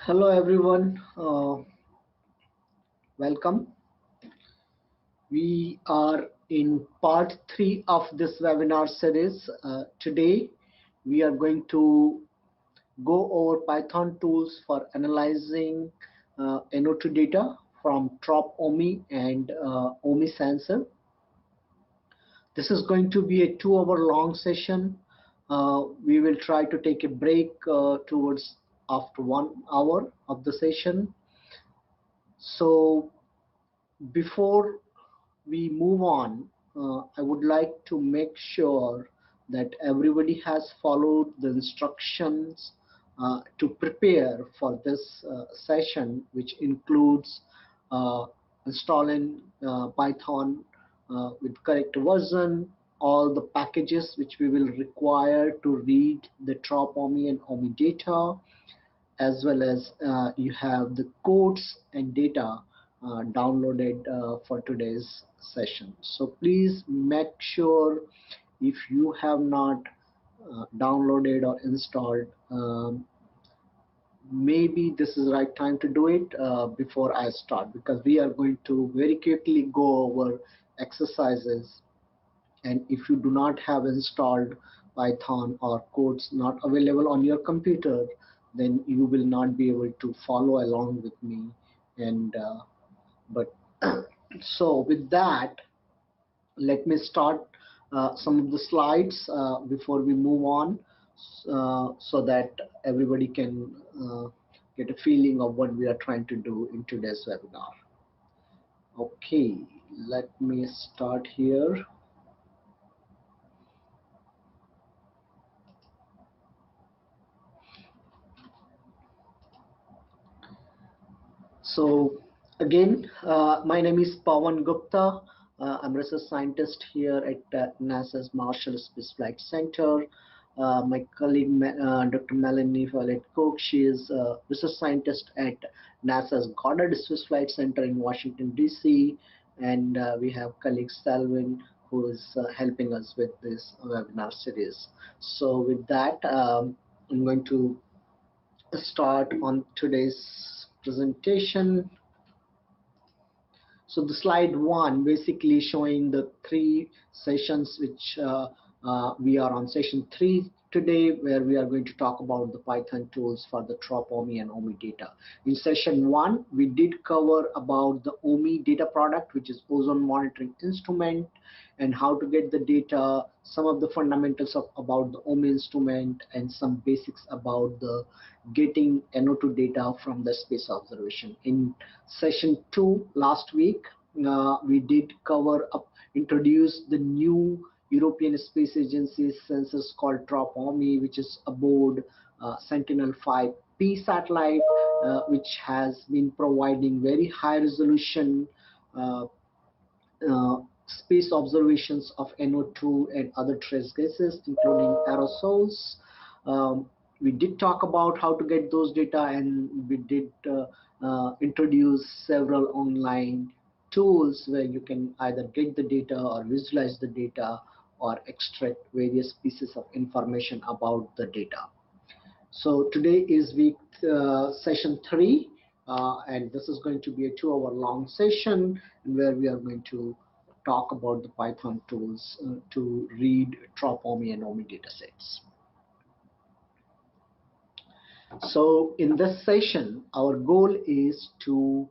Hello everyone, welcome. We are in part 3 of this webinar series. Today we are going to go over Python tools for analyzing NO2 data from Trapani and OMI sensor. This is going to be a 2-hour long session. We will try to take a break towards after 1 hour of the session. So before we move on, I would like to make sure that everybody has followed the instructions to prepare for this session, which includes installing Python with correct version, all the packages which we will require to read the Trapani and OMI data, as well as you have the codes and data downloaded for today's session. So please make sure if you have not downloaded or installed, maybe this is the right time to do it before I start, because we are going to very quickly go over exercises, and if you do not have installed Python or codes not available on your computer, then you will not be able to follow along with me. And but so with that, let me start some of the slides before we move on, so that everybody can get a feeling of what we are trying to do in today's webinar. Okay, let me start here. So again, my name is Pawan Gupta. I'm a research scientist here at NASA's Marshall Space Flight Center. My colleague, Dr. Melanie Violet-Cook, she is a research scientist at NASA's Goddard Space Flight Center in Washington, D.C. And we have colleague Salvin, who is helping us with this webinar series. So with that, I'm going to start on today's presentation. So the slide 1 basically showing the 3 sessions which we are on session 3 today, where we are going to talk about the Python tools for the Trapani and OMI data. In session 1, we did cover about the OMI data product, which is ozone monitoring instrument, and how to get the data, some of the fundamentals about the OMI instrument, and some basics about the getting NO2 data from the space observation. In session 2 last week, we did cover up, introduce the new European Space Agency sensors called Trapani, which is aboard Sentinel-5P satellite, which has been providing very high resolution space observations of NO2 and other trace gases, including aerosols. We did talk about how to get those data, and we did introduce several online tools where you can either get the data or visualize the data or extract various pieces of information about the data. So today is week session 3, and this is going to be a 2-hour long session where we are going to talk about the Python tools to read Trapani and OMI datasets. So in this session, our goal is to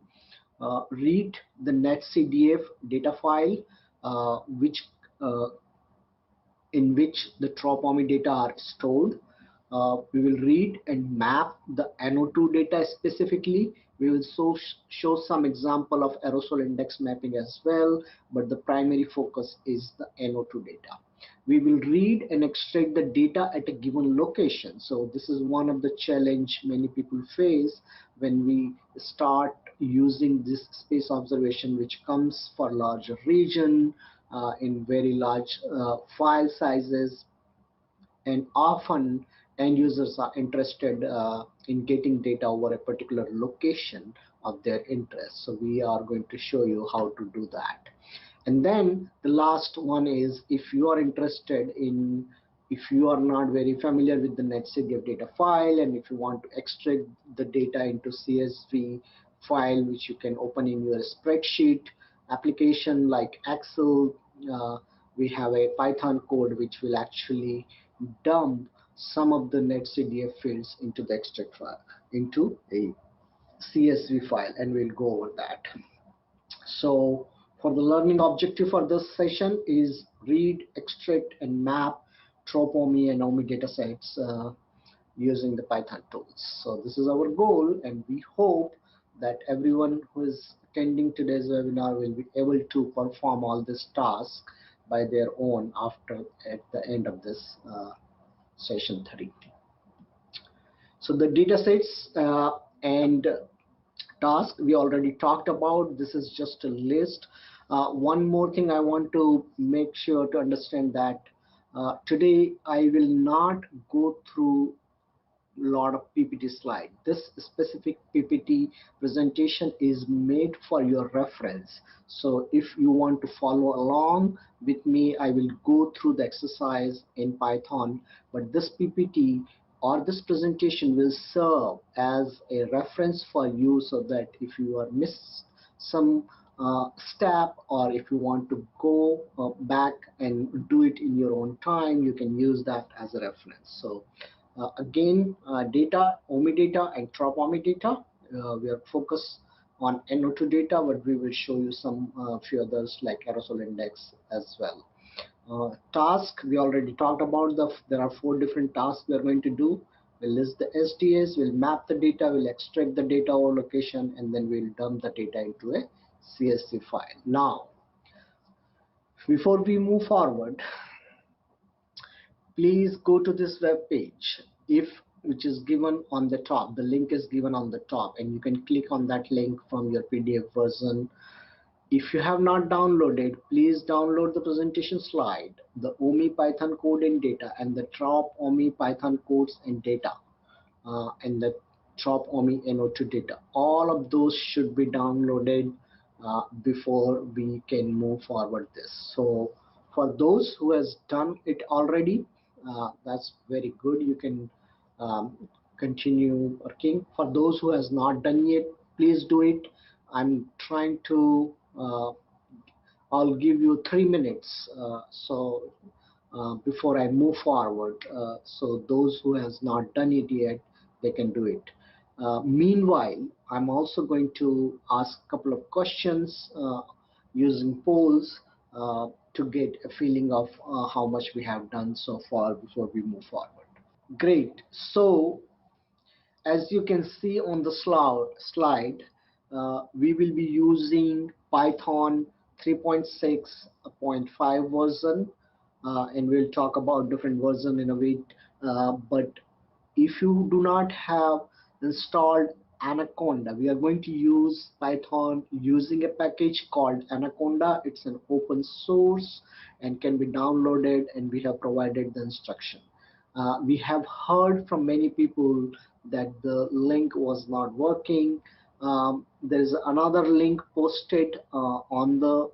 read the netcdf data file, in which the Trapani data are stored. We will read and map the NO2 data specifically. We will show some example of aerosol index mapping as well, but the primary focus is the NO2 data. We will read and extract the data at a given location. So this is one of the challenge many people face when we start using this space observation, which comes for larger region in very large file sizes, and often end users are interested in getting data over a particular location of their interest. So we are going to show you how to do that. And then the last one is, if you are interested in if you are not very familiar with the netcdf data file, and if you want to extract the data into CSV file which you can open in your spreadsheet application like Excel, we have a Python code which will actually dump some of the netcdf fields into the extract file, into a CSV file, and we'll go over that. So for the learning objective for this session is read, extract, and map Trapani and OMI datasets using the Python tools. So this is our goal, and we hope that everyone who is attending today's webinar will be able to perform all this task by their own after at the end of this session 3. So the datasets and task we already talked about. This is just a list. One more thing I want to make sure to understand that today I will not go through lot of PPT slide. This specific PPT presentation is made for your reference. So if you want to follow along with me, I will go through the exercise in Python, but this PPT or this presentation will serve as a reference for you, so that if you are missed some step, or if you want to go back and do it in your own time, you can use that as a reference. So again, data, OMI data and Trapani data. We are focused on NO2 data, but we will show you some few others like aerosol index as well. Task, we already talked about. There are 4 different tasks we are going to do. We'll list the SDAs, we'll map the data, we'll extract the data over location, and then we'll dump the data into a CSV file. Now, before we move forward, please go to this web page, which is given on the top. The link is given on the top, and you can click on that link from your PDF version. If you have not downloaded, please download the presentation slide, the OMI Python code and data, and the Trapani Python codes and data, and the Trapani NO2 data. All of those should be downloaded before we can move forward this. So for those who has done it already, that's very good. You can continue working. For those who has not done yet, please do it. I'm trying to I'll give you 3 minutes before I move forward, so those who has not done it yet, they can do it. Meanwhile, I'm also going to ask a couple of questions using polls to get a feeling of how much we have done so far before we move forward. Great. So as you can see on the slide, we will be using Python 3.6.5 version, and we'll talk about different version in a bit. But if you do not have installed Anaconda, we are going to use Python using a package called Anaconda. It's an open source and can be downloaded, and we have provided the instruction. We have heard from many people that the link was not working. There is another link posted on the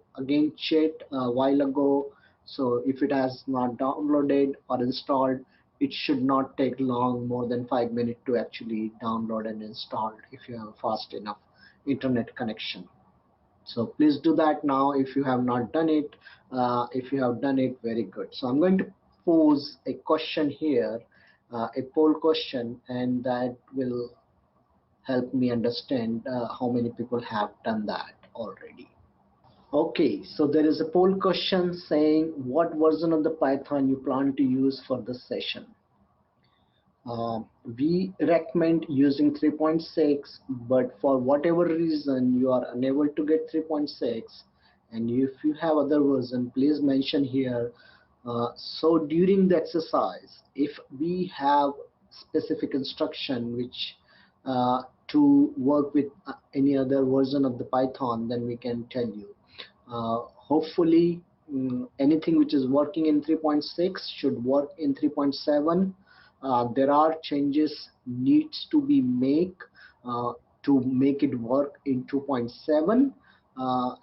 chat a while ago. So if it has not downloaded or installed, it should not take long, more than 5 minutes to actually download and install if you have a fast enough internet connection. So please do that now if you have not done it. If you have done it, very good. So I'm going to pose a question here, a poll question, and that will help me understand how many people have done that already. Okay, so there is a poll question saying what version of the Python you plan to use for this session. We recommend using 3.6, but for whatever reason you are unable to get 3.6, and if you have other version, please mention here. So during the exercise, if we have specific instruction which to work with any other version of the Python, then we can tell you. Hopefully anything which is working in 3.6 should work in 3.7. There are changes needs to be made to make it work in 2.7,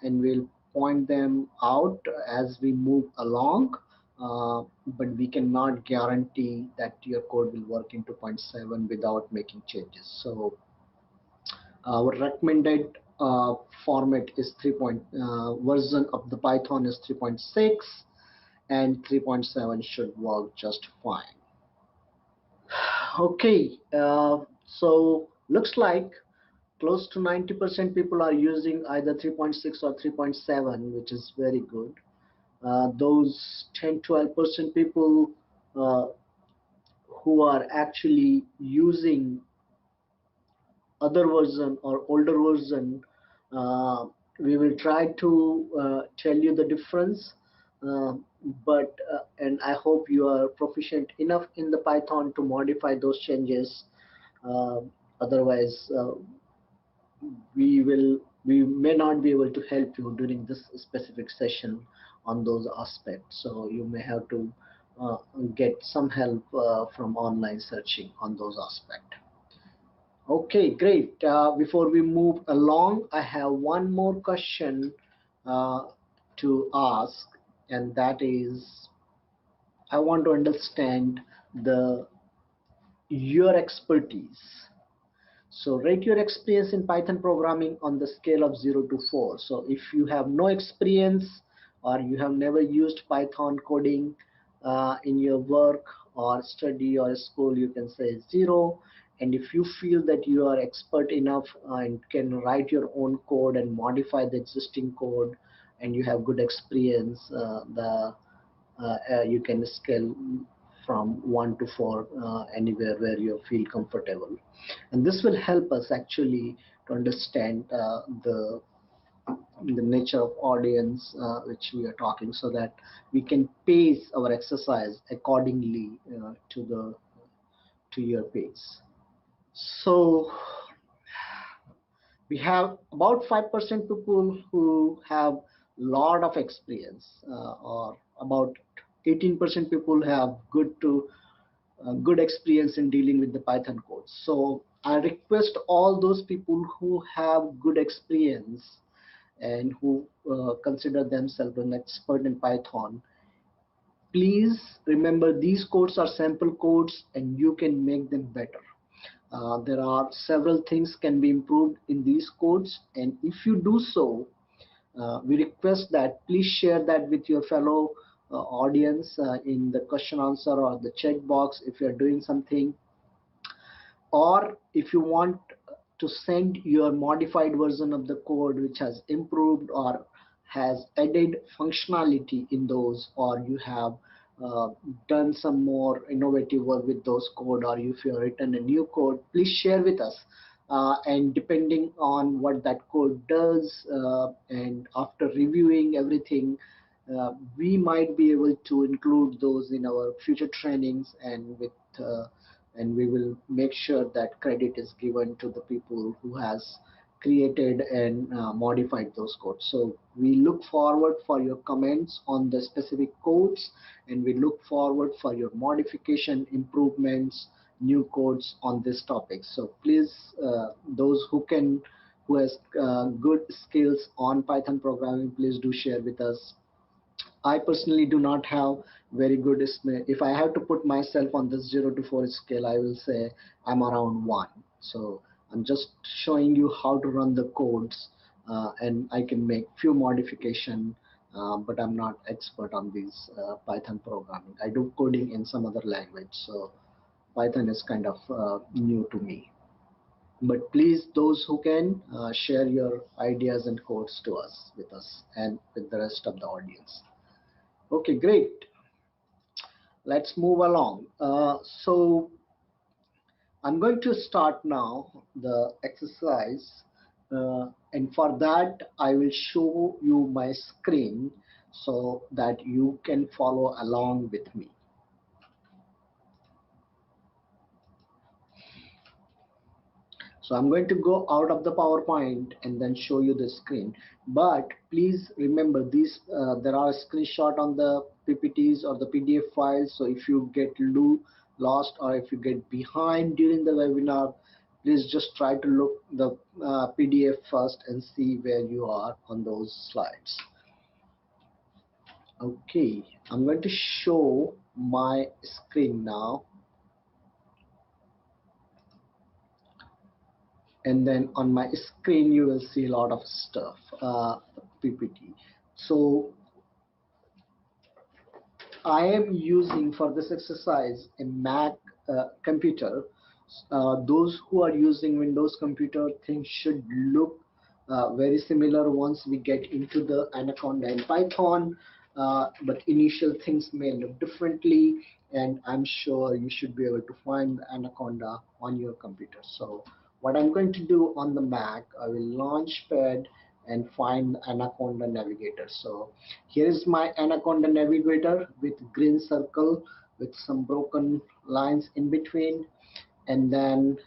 and we'll point them out as we move along. but we cannot guarantee that your code will work in 2.7 without making changes. So our recommended format is version of the Python is 3.6, and 3.7 should work just fine. Okay, so looks like close to 90% people are using either 3.6 or 3.7, which is very good. Those 10-12% people uh, who are actually using other version or older version, uh, we will try to tell you the difference, uh, and I hope you are proficient enough in the Python to modify those changes. uh, Otherwise, we may not be able to help you during this specific session on those aspects, so you may have to uh, get some help from online searching on those aspects. Okay, great. Before we move along, I have one more question uh, to ask, and that is, I want to understand the your expertise. So rate your experience in Python programming on the scale of 0 to 4. So if you have no experience or you have never used Python coding in your work or study or school, you can say 0. And if you feel that you are expert enough and can write your own code and modify the existing code, and you have good experience, you can scale from 1 to 4 anywhere where you feel comfortable. And this will help us actually to understand the nature of audience which we are talking, so that we can pace our exercise accordingly to your pace. So we have about 5% people who have lot of experience, or about 18% people have good experience in dealing with the Python code. So I request all those people who have good experience and who consider themselves an expert in Python, please remember these codes are sample codes and you can make them better. There are several things can be improved in these codes, and if you do so, we request that please share that with your fellow audience in the question answer or the chat box if you are doing something, or if you want to send your modified version of the code which has improved or has added functionality in those, or you have uh, done some more innovative work with those code, or if you have written a new code, please share with us. And depending on what that code does, and after reviewing everything, we might be able to include those in our future trainings, and we will make sure that credit is given to the people who has created and modified those codes. So we look forward for your comments on the specific codes, and we look forward for your modification, improvements, new codes on this topic. So please, those who has good skills on Python programming, please do share with us. I personally do not have very good estimate. If I have to put myself on this 0 to 4 scale, I will say I'm around 1. So I'm just showing you how to run the codes, and I can make few modification, but I'm not expert on these Python programming. I do coding in some other language, so Python is kind of new to me. But please, those who can, share your ideas and codes to us, with us, and with the rest of the audience. Okay, great. Let's move along. So I'm going to start now the exercise, and for that I will show you my screen so that you can follow along with me. So I'm going to go out of the PowerPoint and then show you the screen. But please remember, these there are a screenshot on the PPTs or the PDF files. So if you get lost, or if you get behind during the webinar, please just try to look the PDF first and see where you are on those slides. Okay, I'm going to show my screen now, and then on my screen you will see a lot of stuff, PPT. So I am using for this exercise a Mac computer. Those who are using Windows computer, things should look very similar once we get into the Anaconda and Python, but initial things may look differently, and I'm sure you should be able to find the Anaconda on your computer. So what I'm going to do on the Mac, I will Launchpad and find Anaconda Navigator. So here is my Anaconda Navigator with green circle with some broken lines in between, and then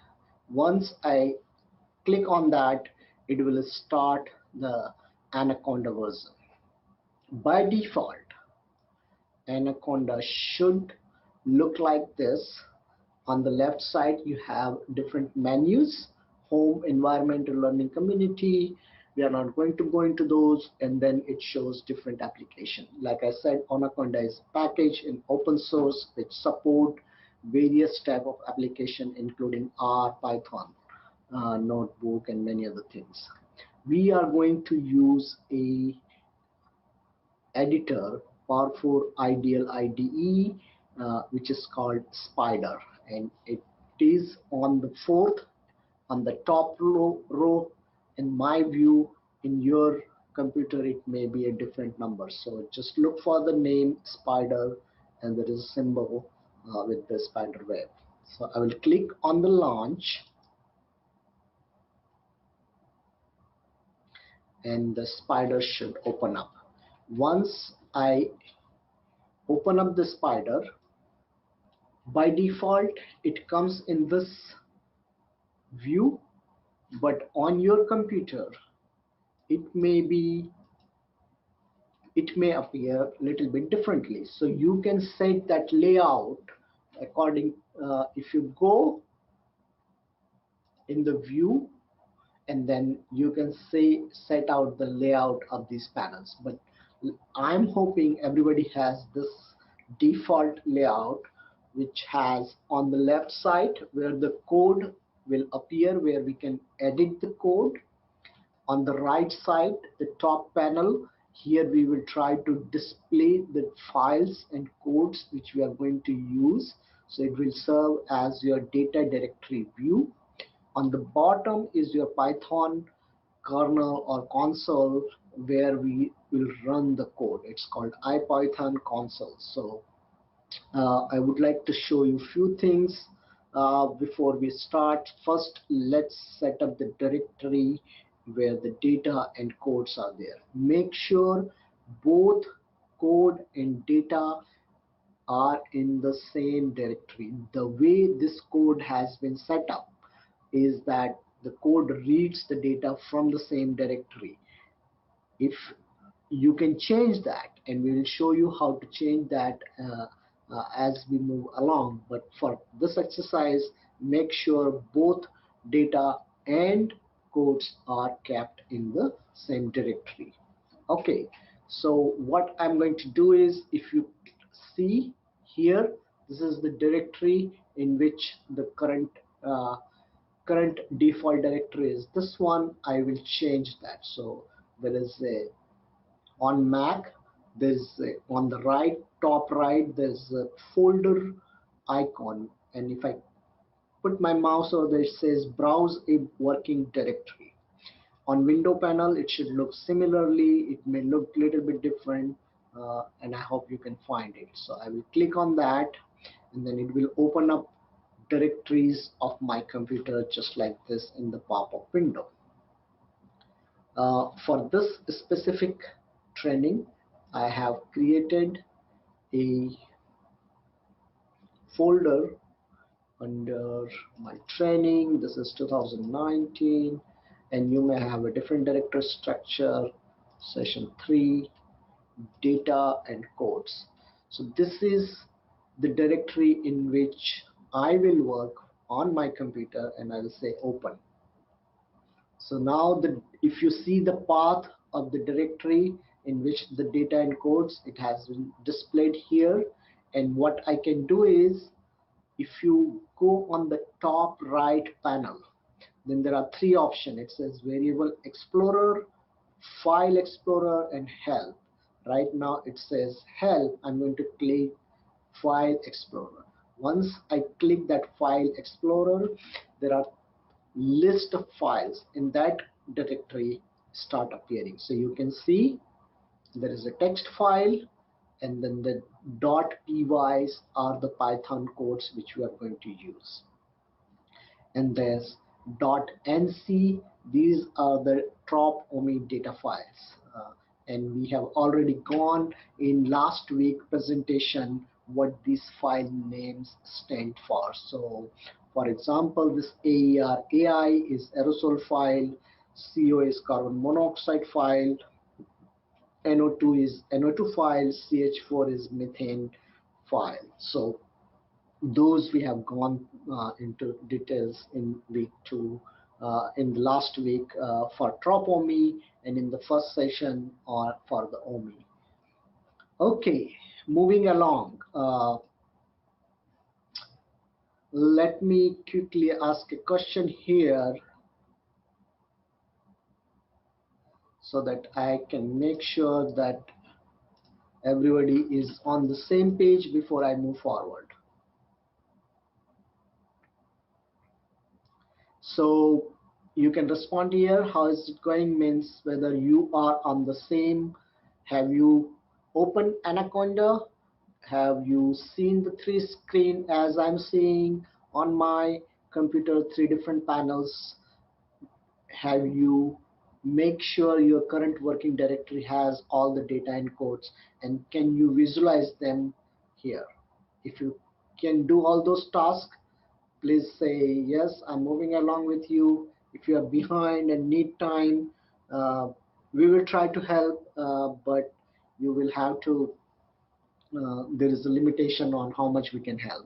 once I click on that, it will start the Anaconda version. By default, Anaconda should look like this. On the left side, you have different menus: home, environmental, learning, community. We are not going to go into those, and then it shows different application. Like I said, Anaconda is package in open source which support various type of application, including R, Python, notebook, and many other things. We are going to use a editor, powerful ideal IDE, which is called Spider, and it is on the fourth, on the top row. In my view, in your computer it may be a different number, so just look for the name Spider, and there is a symbol with the spider web. So I will click on the launch, and the spider should open up. Once I open up the spider, by default it comes in this view, but on your computer it may be, it may appear a little bit differently. So you can set that layout according, if you go in the view, and then you can say set out the layout of these panels. But I'm hoping everybody has this default layout, which has on the left side where the code will appear, where we can edit the code. On the right side, the top panel, here we will try to display the files and codes which we are going to use. So it will serve as your data directory view. On the bottom is your Python kernel or console, where we will run the code. It's called IPython console. So I would like to show you a few things before we start. First, let's set up the directory where the data and codes are there. Make sure both code and data are in the same directory. The way this code has been set up is that the code reads the data from the same directory. If you can change that, and we will show you how to change that as we move along, but for this exercise, make sure both data and codes are kept in the same directory. Okay, so what I'm going to do is, if you see here, this is the directory in which the current default directory is this one. I will change that. So there is a, on Mac, there's a, on the right, top right, there's a folder icon, and if I put my mouse over there, it says browse a working directory. On window panel it should look similarly, it may look a little bit different, and I hope you can find it. So I will click on that, and then it will open up directories of my computer just like this in the pop-up window. For this specific training, I have created a folder under my training. This is 2019, and you may have a different directory structure. Session 3, data and codes. So this is the directory in which I will work on my computer, and I will say open. So now if you see the path of the directory, in which the data encodes. It has been displayed here, and what I can do is, if you go on the top right panel, then there are three options. It says Variable Explorer, File Explorer, and Help. Right now it says Help. I'm going to click File Explorer. Once I click that File Explorer, there are list of files in that directory start appearing. So you can see there is a text file, and then the .pys are the Python codes which we are going to use. And there's .nc, these are the Trapani data files. And we have already gone in last week presentation what these file names stand for. So for example, this AER AI is aerosol file, CO is carbon monoxide file, NO2 is NO2 file, CH4 is methane file. So those we have gone into details in week 2, in the last week for Trapani, and in the first session or for the OMI. Okay, moving along. Let me quickly ask a question here so that I can make sure that everybody is on the same page before I move forward. So you can respond here. How is it going means whether you are on the same. Have you opened Anaconda? Have you seen the 3 screen as I'm seeing on my computer, 3 different panels? Have you make sure your current working directory has all the data encodes, and can you visualize them here? If you can do all those tasks, please say yes, I'm moving along with you. If you are behind and need time, we will try to help, but you will have to, there is a limitation on how much we can help.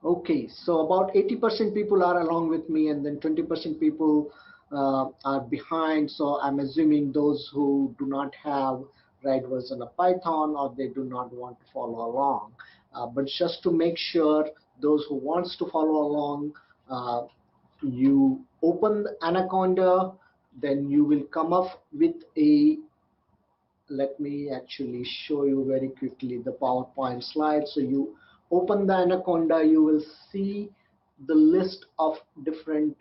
Okay, so about 80% people are along with me, and then 20% people are behind. So I'm assuming those who do not have right version of Python, or they do not want to follow along. But just to make sure, those who wants to follow along, you open the Anaconda, then you will come up with a, let me actually show you very quickly the PowerPoint slide. So you open the Anaconda, you will see the list of different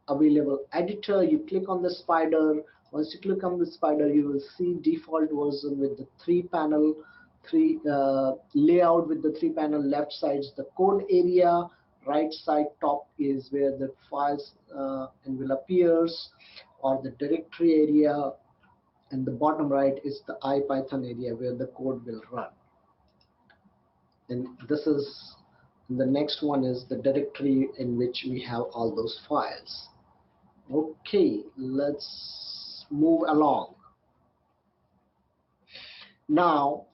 available editor. You click on the spider. Once you click on the spider, you will see default version with the 3 panel, layout with the 3 panel. Left side is the code area, right side top is where the files and will appears, or the directory area, and the bottom right is the IPython area where the code will run. And this is, the next one is the directory in which we have all those files. Okay, let's move along. Now,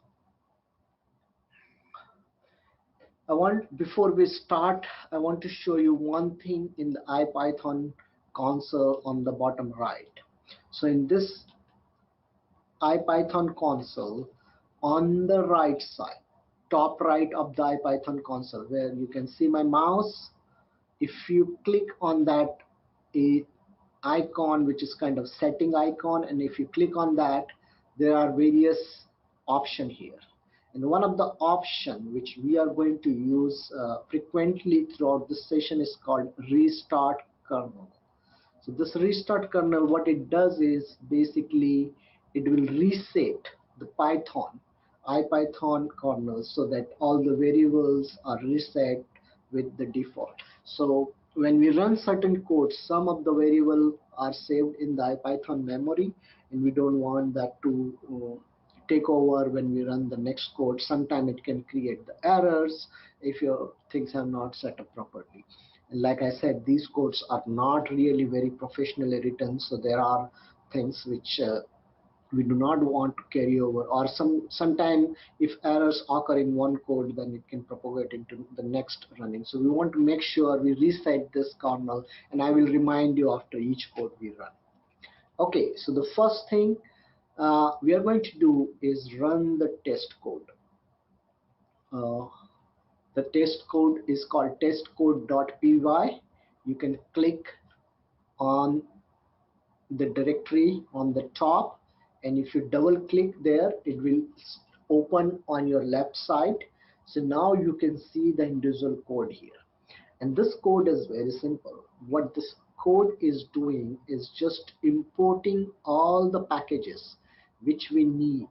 before we start, I want to show you one thing in the IPython console on the bottom right. So in this IPython console, on the right side, top right of the IPython console, where you can see my mouse, if you click on that icon, which is kind of setting icon, and if you click on that, there are various options here. And one of the options which we are going to use frequently throughout this session is called Restart Kernel. So this Restart Kernel, what it does is basically it will reset the IPython kernel so that all the variables are reset with the default. So when we run certain codes, some of the variables are saved in the IPython memory, and we don't want that to take over when we run the next code. Sometimes it can create the errors if your things are not set up properly. And like I said, these codes are not really very professionally written, so there are things which we do not want to carry over, or sometimes if errors occur in one code, then it can propagate into the next running. So we want to make sure we reset this kernel, and I will remind you after each code we run. Okay, so the first thing we are going to do is run the test code. Uh, the test code is called testcode.py. You can click on the directory on the top, and if you double click there, it will open on your left side. So now you can see the individual code here, and this code is very simple. What this code is doing is just importing all the packages which we need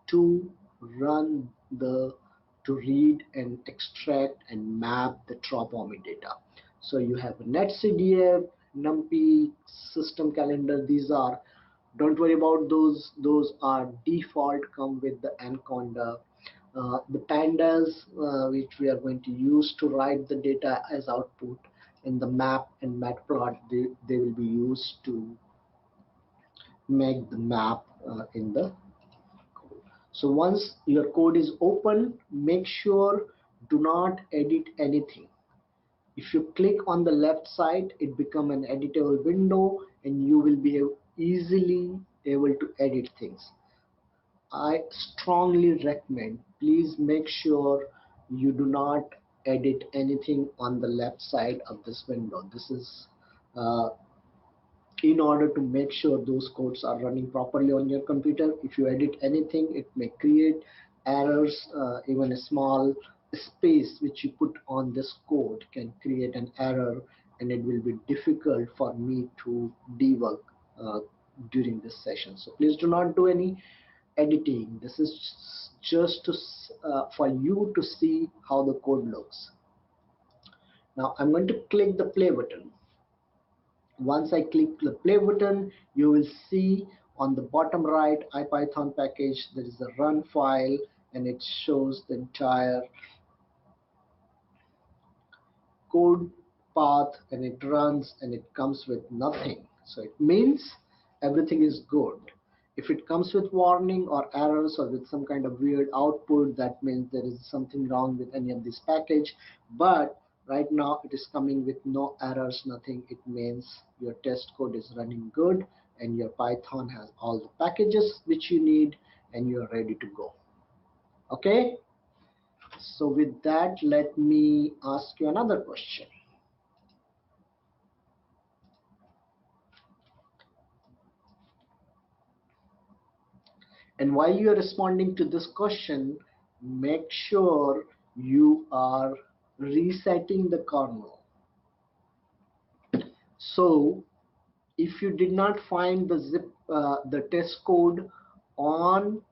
to run the to read and extract and map the Trapani data. So you have NetCDF, NumPy, system calendar. These are, don't worry about those. Those are default, come with the Anaconda. The pandas which we are going to use to write the data as output, and the map and matplot, they will be used to make the map in the. So once your code is open, make sure do not edit anything. If you click on the left side, it become an editable window, and you will be easily able to edit things. I strongly recommend, please make sure you do not edit anything on the left side of this window. This is uh, in order to make sure those codes are running properly on your computer. If you edit anything, it may create errors. Even a small space which you put on this code can create an error, and it will be difficult for me to debug uh, during this session. So please do not do any editing. This is just to, for you to see how the code looks. Now I'm going to click the play button. Once I click the play button, you will see on the bottom right IPython package there is a run file, and it shows the entire code path, and it runs, and it comes with nothing. So it means everything is good. If it comes with warning or errors or with some kind of weird output, that means there is something wrong with any of this package. But right now it is coming with no errors, nothing. It means your test code is running good, and your Python has all the packages which you need, and you are ready to go. Okay, so with that, let me ask you another question. And while you are responding to this question, make sure you are resetting the kernel. So if you did not find the the test code on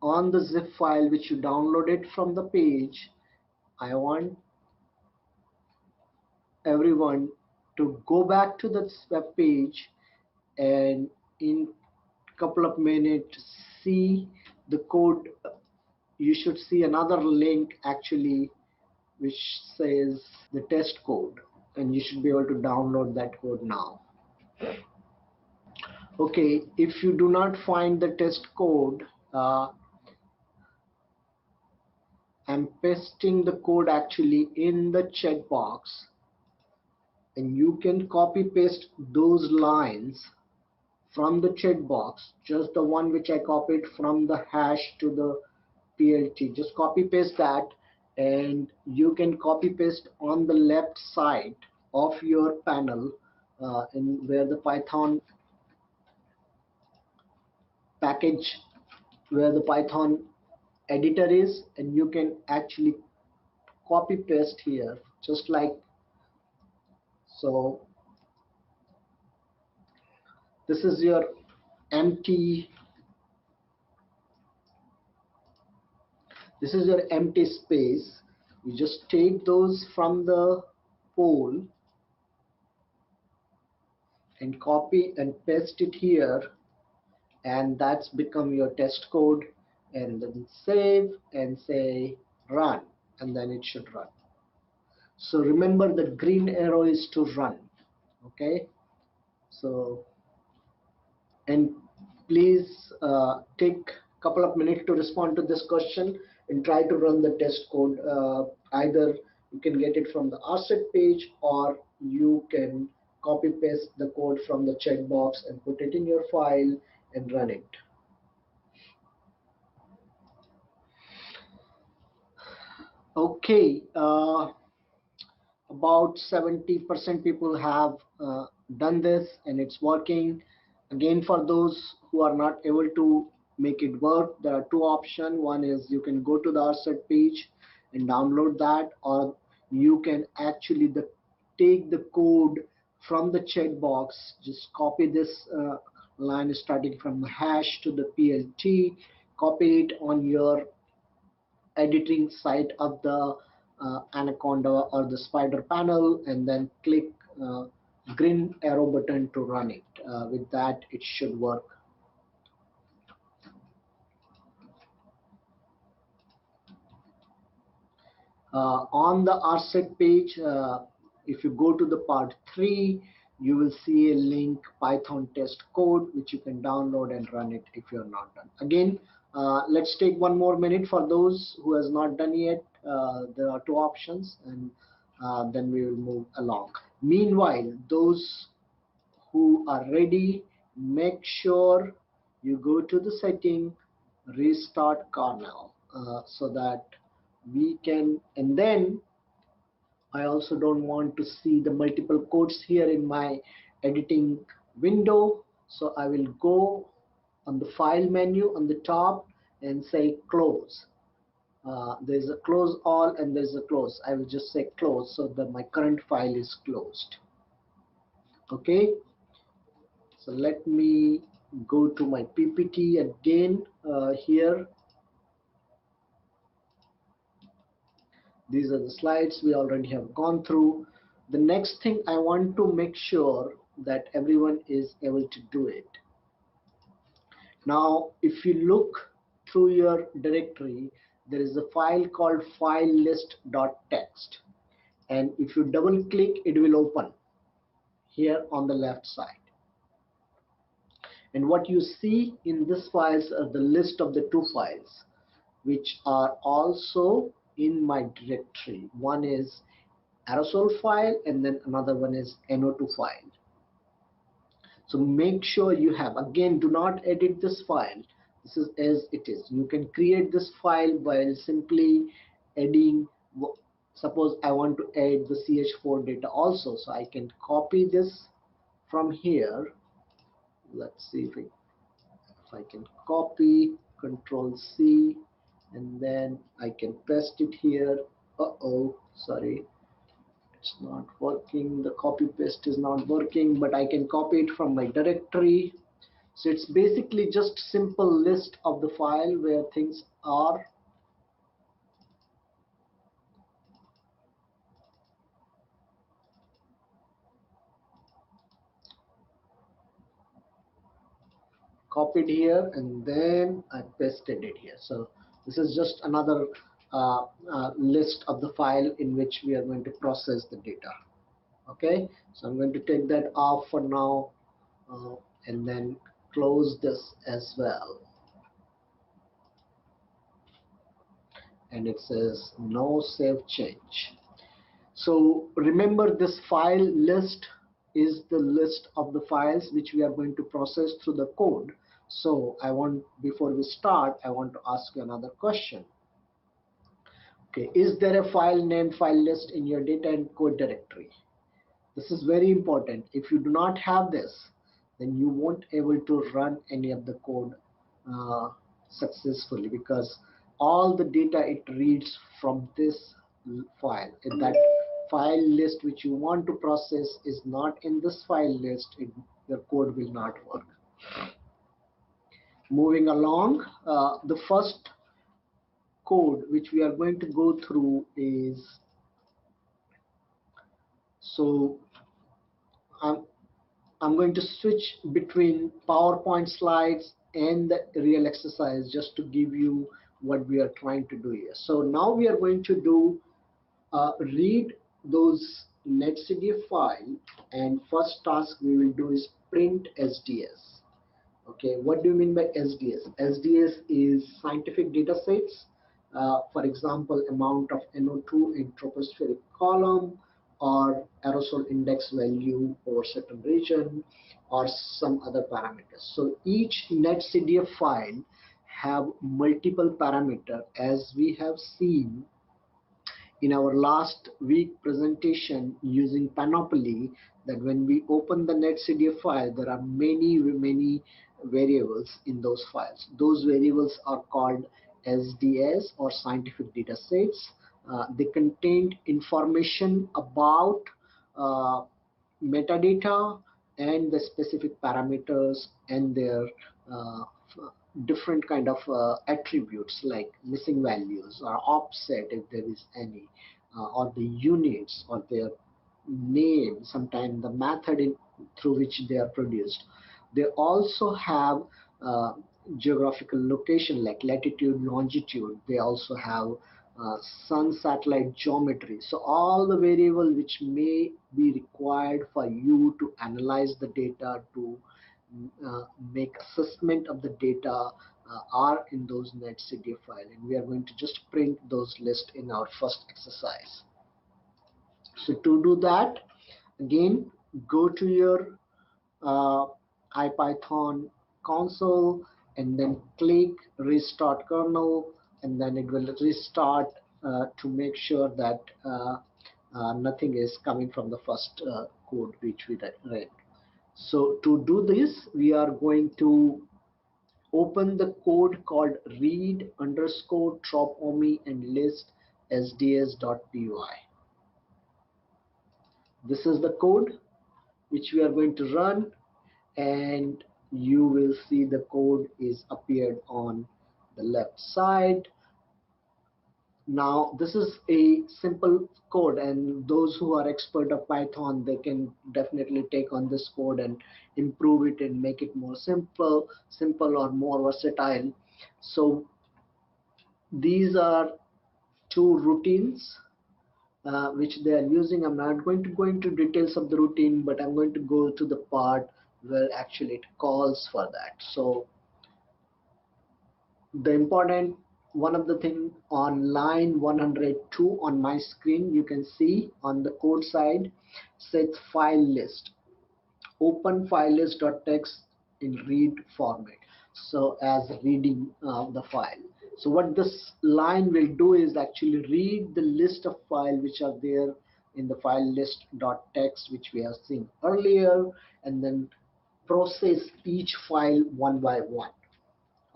the zip file which you downloaded from the page, I want everyone to go back to this web page, and in couple of minutes see the code. You should see another link actually which says the test code, and you should be able to download that code now. Okay, if you do not find the test code, I'm pasting the code actually in the checkbox, and you can copy paste those lines from the checkbox, just the one which I copied from the hash to the PLT. Just copy paste that, and you can copy paste on the left side of your panel, in where the Python package, where the Python editor is, and you can actually copy paste here just like so. This is your empty space. You just take those from the poll and copy and paste it here, and that's become your test code. And then save and say run, and then it should run. So remember, the green arrow is to run. Okay, so, and please take a couple of minutes to respond to this question and try to run the test code. Either you can get it from the ARSET page, or you can copy paste the code from the checkbox and put it in your file and run it. Okay, about 70% people have done this and it's working. Again, for those who are not able to make it work, there are two options. One is you can go to the ARSET page and download that, or you can actually take the code from the checkbox, just copy this line starting from the hash to the PLT, copy it on your editing site of the Anaconda or the spider panel, and then click green arrow button to run it. With that, it should work. On the ARSET page, if you go to the part 3, you will see a link Python test code which you can download and run it if you're not done. Again, let's take one more minute for those who has not done yet. There are two options, and then we will move along. Meanwhile, those who are ready, make sure you go to the setting, restart kernel, so that we can, and then I also don't want to see the multiple codes here in my editing window. So I will go on the file menu on the top and say close. There's a close all and there's a close. I will just say close so that my current file is closed. Okay, so let me go to my PPT again here. These are the slides we already have gone through. The next thing I want to make sure that everyone is able to do it. Now, if you look through your directory, there is a file called file list.txt. And if you double click, it will open here on the left side. And what you see in this files are the list of the two files, which are also in my directory. One is aerosol file and then another one is NO2 file. So make sure you have, again, do not edit this file. This is as it is. You can create this file by simply adding, suppose I want to add the ch4 data also, so I can copy this from here. Let's see if I can copy, Control C, and then I can paste it here. Sorry, it's not working. The copy paste is not working, but I can copy it from my directory. So it's basically just simple list of the file where things are. Copied here and then I pasted it here. So this is just another list of the file in which we are going to process the data. Okay, so I'm going to take that off for now and then close this as well. And it says no save change. So remember, this file list is the list of the files which we are going to process through the code. So before we start, I want to ask you another question. Okay, is there a file named file list in your data and code directory? This is very important. If you do not have this, then you won't able to run any of the code successfully, because all the data it reads from this file. If that file list which you want to process is not in this file list, your code will not work. Moving along, the first code which we are going to go through is, so I'm going to switch between PowerPoint slides and the real exercise just to give you what we are trying to do here. So now we are going to do read those netcdf file, and first task we will do is print SDS. Okay, what do you mean by SDS? SDS is scientific data sets, for example, amount of NO2 in tropospheric column, or aerosol index value over certain region or some other parameters. So each netcdf file have multiple parameter, as we have seen in our last week presentation using Panoply, that when we open the netcdf file, there are many variables in those files. Those variables are called SDS or scientific data sets. They contain information about uh, metadata and the specific parameters and their uh, different kind of attributes like missing values or offset if there is any, or the units or their name, sometimes the method through which they are produced. They also have uh, geographical location like latitude, longitude. They also have sun satellite geometry. So all the variables which may be required for you to analyze the data, to make assessment of the data, are in those netcdf file, and we are going to just print those lists in our first exercise. So to do that, again, go to your uh, IPython console and then click restart kernel, and then it will restart to make sure that nothing is coming from the first code which we read. So to do this, we are going to open the code called read underscore Trapani and list sds.py. This is the code which we are going to run, and you will see the code is appeared on the left side. Now this is a simple code, and those who are expert of Python, they can definitely take on this code and improve it and make it more simple or more versatile. So these are two routines which they are using. I'm not going to go into details of the routine, but I'm going to go to the part where actually it calls for that. So the important one of the thing on line 102 on my screen, you can see on the code side says file list, open file list.txt in read format, so as reading the file. So what this line will do is actually read the list of files which are there in the file list.txt which we have seen earlier, and then process each file one by one.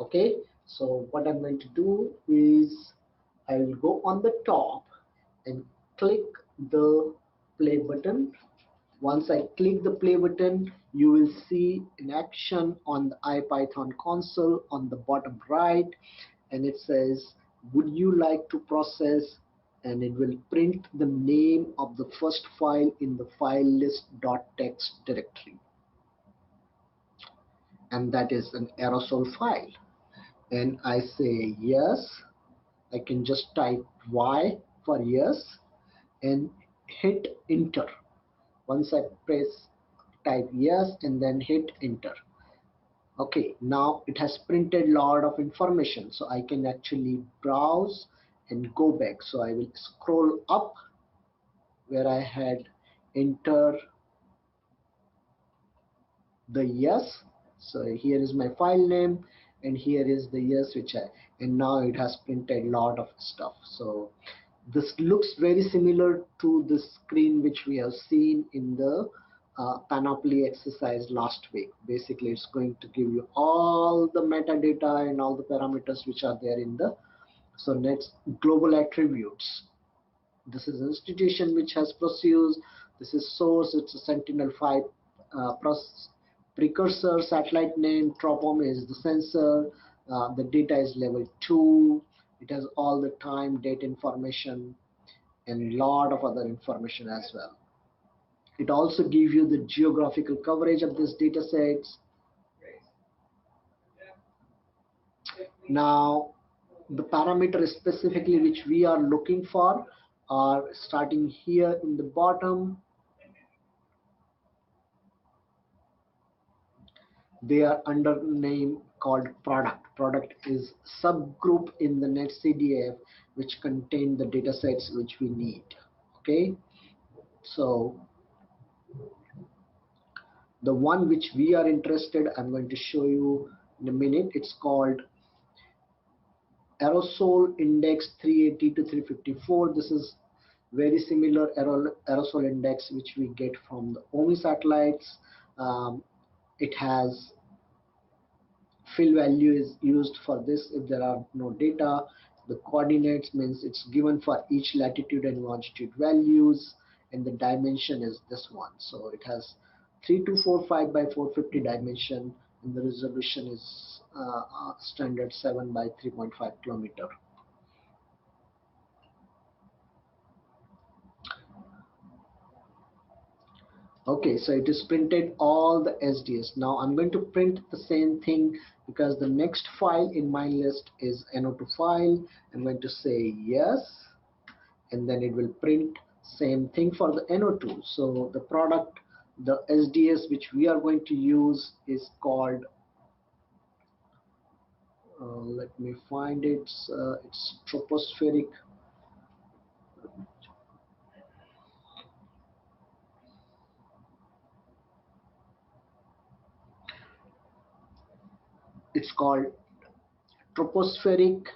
Okay, so what I'm going to do is I will go on the top and click the play button. Once I click the play button, you will see an action on the IPython console on the bottom right, and it says, would you like to process, and it will print the name of the first file in the file list.txt directory, and that is an aerosol file. And I say yes. I can just type Y for yes and hit enter. Once I type yes and then hit enter. Okay, now it has printed a lot of information, so I can actually browse and go back. So I will scroll up where I had entered the yes. So here is my file name, and here is the yes which and now it has printed a lot of stuff. So this looks very similar to the screen which we have seen in the Panoply exercise last week. Basically, it's going to give you all the metadata and all the parameters which are there in the, so next, global attributes. This is institution which has pursues. This is source. It's a Sentinel-5 precursor. Satellite name. Trapani is the sensor. The data is level 2. It has all the time, date information, and lot of other information as well. It also gives you the geographical coverage of these data sets. Now, the parameters specifically which we are looking for are starting here in the bottom. They are under name called product. Product is subgroup in the netcdf which contain the data sets which we need. Okay, So the one which we are interested, I'm going to show you in a minute. It's called aerosol index 380 to 354. This is very similar aerosol index which we get from the OMI satellites. It has fill value is used for this if there are no data. The coordinates means it's given for each latitude and longitude values, and the dimension is this one. So it has 3245 by 450 dimension, and the resolution is standard 7 by 3.5 kilometer. Okay, so it is printed all the SDS. Now I'm going to print the same thing because the next file in my list is NO2 file. I'm going to say yes, and then it will print same thing for the NO2. So the product, the SDS which we are going to use is called, let me find it, it's tropospheric. It's called tropospheric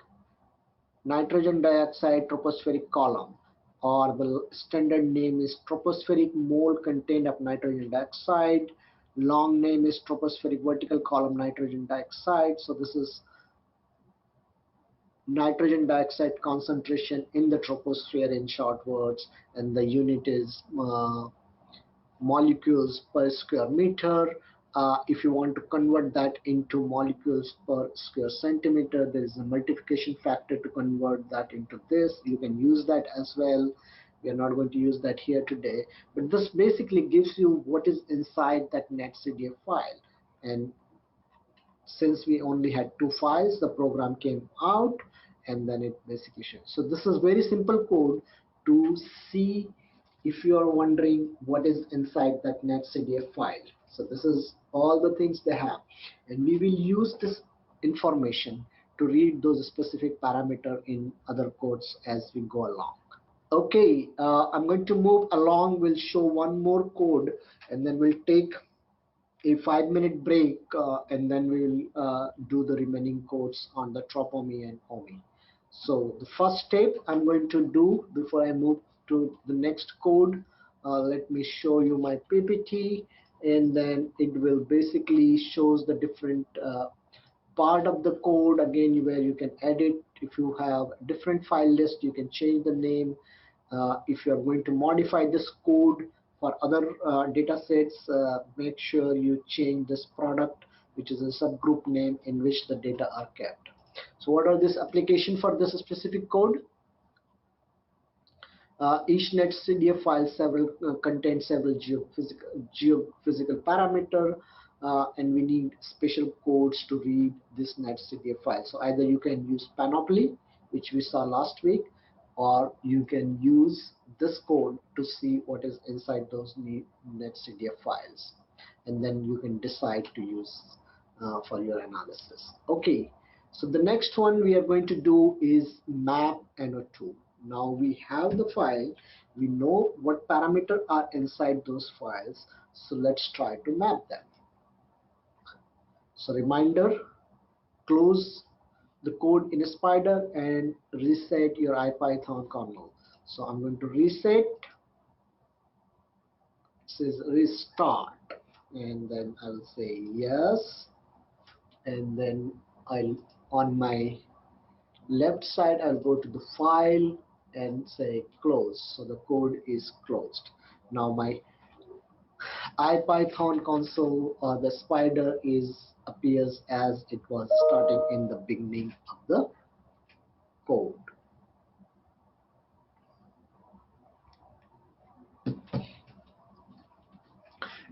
nitrogen dioxide tropospheric column, or the standard name is tropospheric mole content of nitrogen dioxide. Long name is tropospheric vertical column nitrogen dioxide. So this is nitrogen dioxide concentration in the troposphere in short words, and the unit is molecules per square meter. If you want to convert that into molecules per square centimeter, there is a multiplication factor to convert that into this. You can use that as well. We are not going to use that here today, but this basically gives you what is inside that netcdf file. And since we only had two files, the program came out and then it basically shows. So this is very simple code to see if you are wondering what is inside that netcdf file. So this is all the things they have, and we will use this information to read those specific parameter in other codes as we go along. Okay, I'm going to move along. We'll show one more code and then we'll take a 5-minute break, and then we'll do the remaining codes on the Trapani and OMI. So the first step I'm going to do before I move to the next code, let me show you my PPT, and then it will basically shows the different part of the code again where you can edit. If you have a different file list, you can change the name. If you are going to modify this code for other data sets, make sure you change this product, which is a subgroup name in which the data are kept. So what are this application for this specific code? Each netcdf file contains several geophysical parameter, and we need special codes to read this netcdf file. So either you can use panoply, which we saw last week, or you can use this code to see what is inside those netcdf files, and then you can decide to use for your analysis. Okay, so the next one we are going to do is map NO2. Now we have the file, we know what parameter are inside those files, so let's try to map them. So reminder, close the code in a Spider and reset your IPython kernel. So I'm going to reset, it says restart, and then I'll say yes, and then I'll, on my left side, I'll go to the file and say close. So the code is closed. Now my IPython console or the Spider is appears as it was starting in the beginning of the code.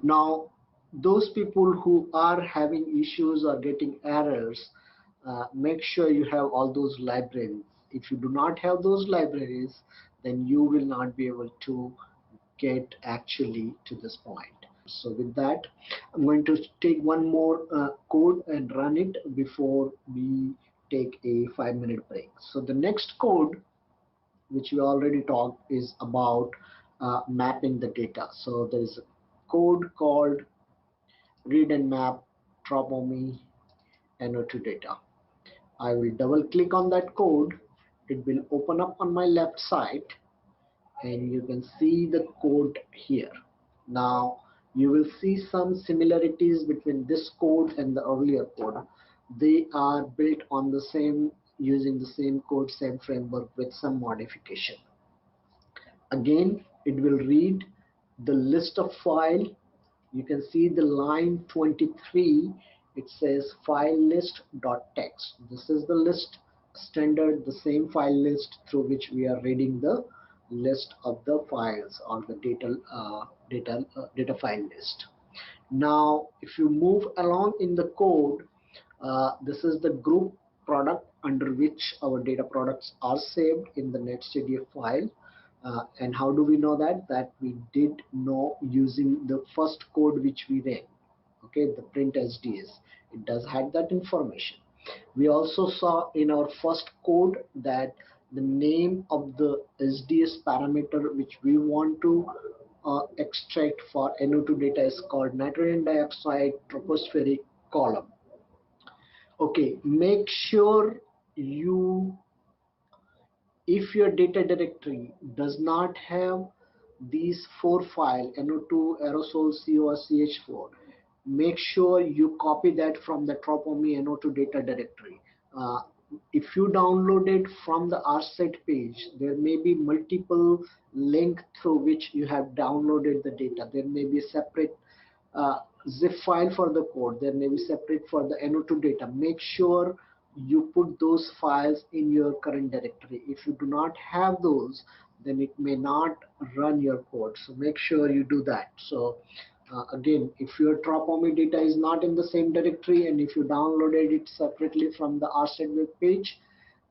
Now those people who are having issues or getting errors, make sure you have all those libraries. If you do not have those libraries, then you will not be able to get actually to this point. So with that, I'm going to take one more code and run it before we take a 5-minute break. So the next code, which we already talked, is about mapping the data. So there is a code called read and map Trapani NO2 data. I will double click on that code. It will open up on my left side and you can see the code here. Now you will see some similarities between this code and the earlier code. They are built on the same, using the same code, same framework with some modification. Again, it will read the list of file. You can see the line 23, it says file list dot text. This is the list standard, the same file list through which we are reading the list of the files or the data file list. Now if you move along in the code, this is the group product under which our data products are saved in the netstdf file. And how do we know that? That we did know using the first code which we ran. Okay, the print SDS. It does have that information. We also saw in our first code that the name of the SDS parameter which we want to extract for NO2 data is called nitrogen dioxide tropospheric column. Okay, make sure you, if your data directory does not have these four files, NO2, Aerosols, CO, CH4, make sure you copy that from the Trapani NO2 data directory. If you download it from the ARSET page, there may be multiple links through which you have downloaded the data. There may be a separate zip file for the code. There may be separate for the NO2 data. Make sure you put those files in your current directory. If you do not have those, then it may not run your code. So make sure you do that. So again, if your Trapani data is not in the same directory and if you downloaded it separately from the ARSET web page,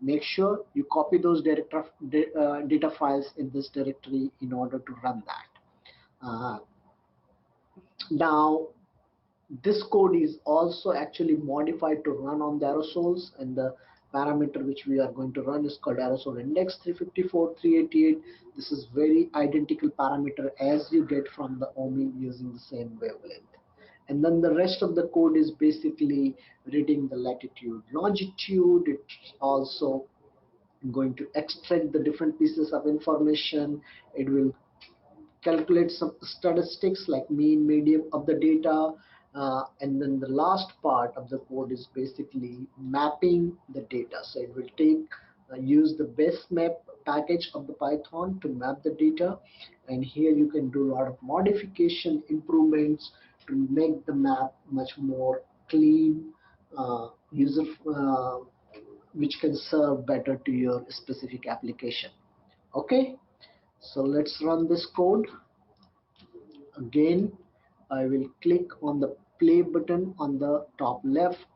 make sure you copy those data files in this directory in order to run that. Now this code is also actually modified to run on the aerosols, and the parameter which we are going to run is called aerosol index 354.388. This is very identical parameter as you get from the OMI using the same wavelength. And then the rest of the code is basically reading the latitude, longitude. It's also going to extract the different pieces of information. It will calculate some statistics like mean, median of the data, and then the last part of the code is basically mapping the data. So it will take use the base map package of the Python to map the data, and here you can do a lot of modification improvements to make the map much more clean, user which can serve better to your specific application. Okay, so let's run this code. Again, I will click on the play button on the top left,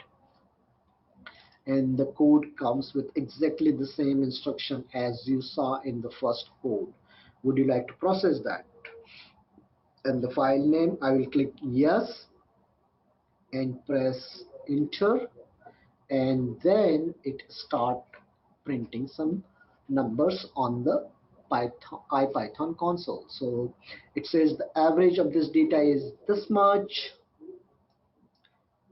and the code comes with exactly the same instruction as you saw in the first code. Would you like to process that? And the file name, I will click yes and press enter, and then it start printing some numbers on the IPython console. So it says the average of this data is this much,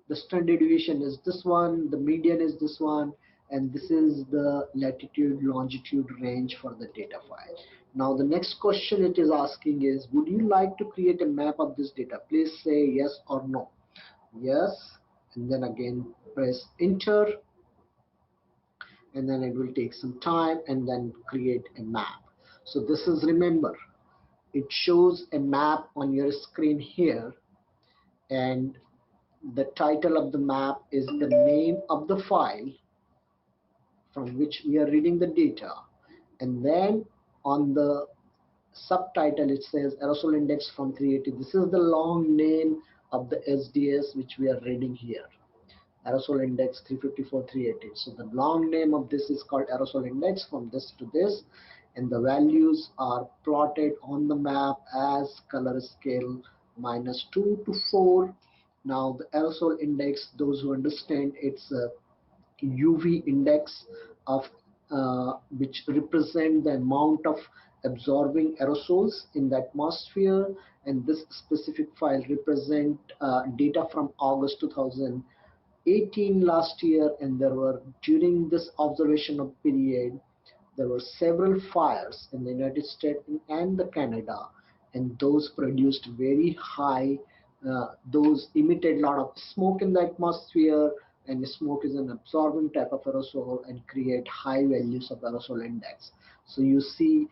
the standard deviation is this one, the median is this one, and this is the latitude longitude range for the data file. Now the next question it is asking is, would you like to create a map of this data? Please say yes or no. Yes, and then again press enter, and then it will take some time and then create a map. So this is, remember, it shows a map on your screen here, and the title of the map is the name of the file from which we are reading the data, and then on the subtitle it says aerosol index from 380. This is the long name of the SDS which we are reading here, aerosol index 354.380. So the long name of this is called aerosol index from this to this, and the values are plotted on the map as color scale -2 to 4. Now the aerosol index, those who understand, it's a UV index of which represent the amount of absorbing aerosols in the atmosphere, and this specific file represent data from August 2018 last year. And there were, during this observational period, there were several fires in the United States and the Canada, and those produced very high, those emitted a lot of smoke in the atmosphere, and smoke is an absorbing type of aerosol and create high values of aerosol index. So you see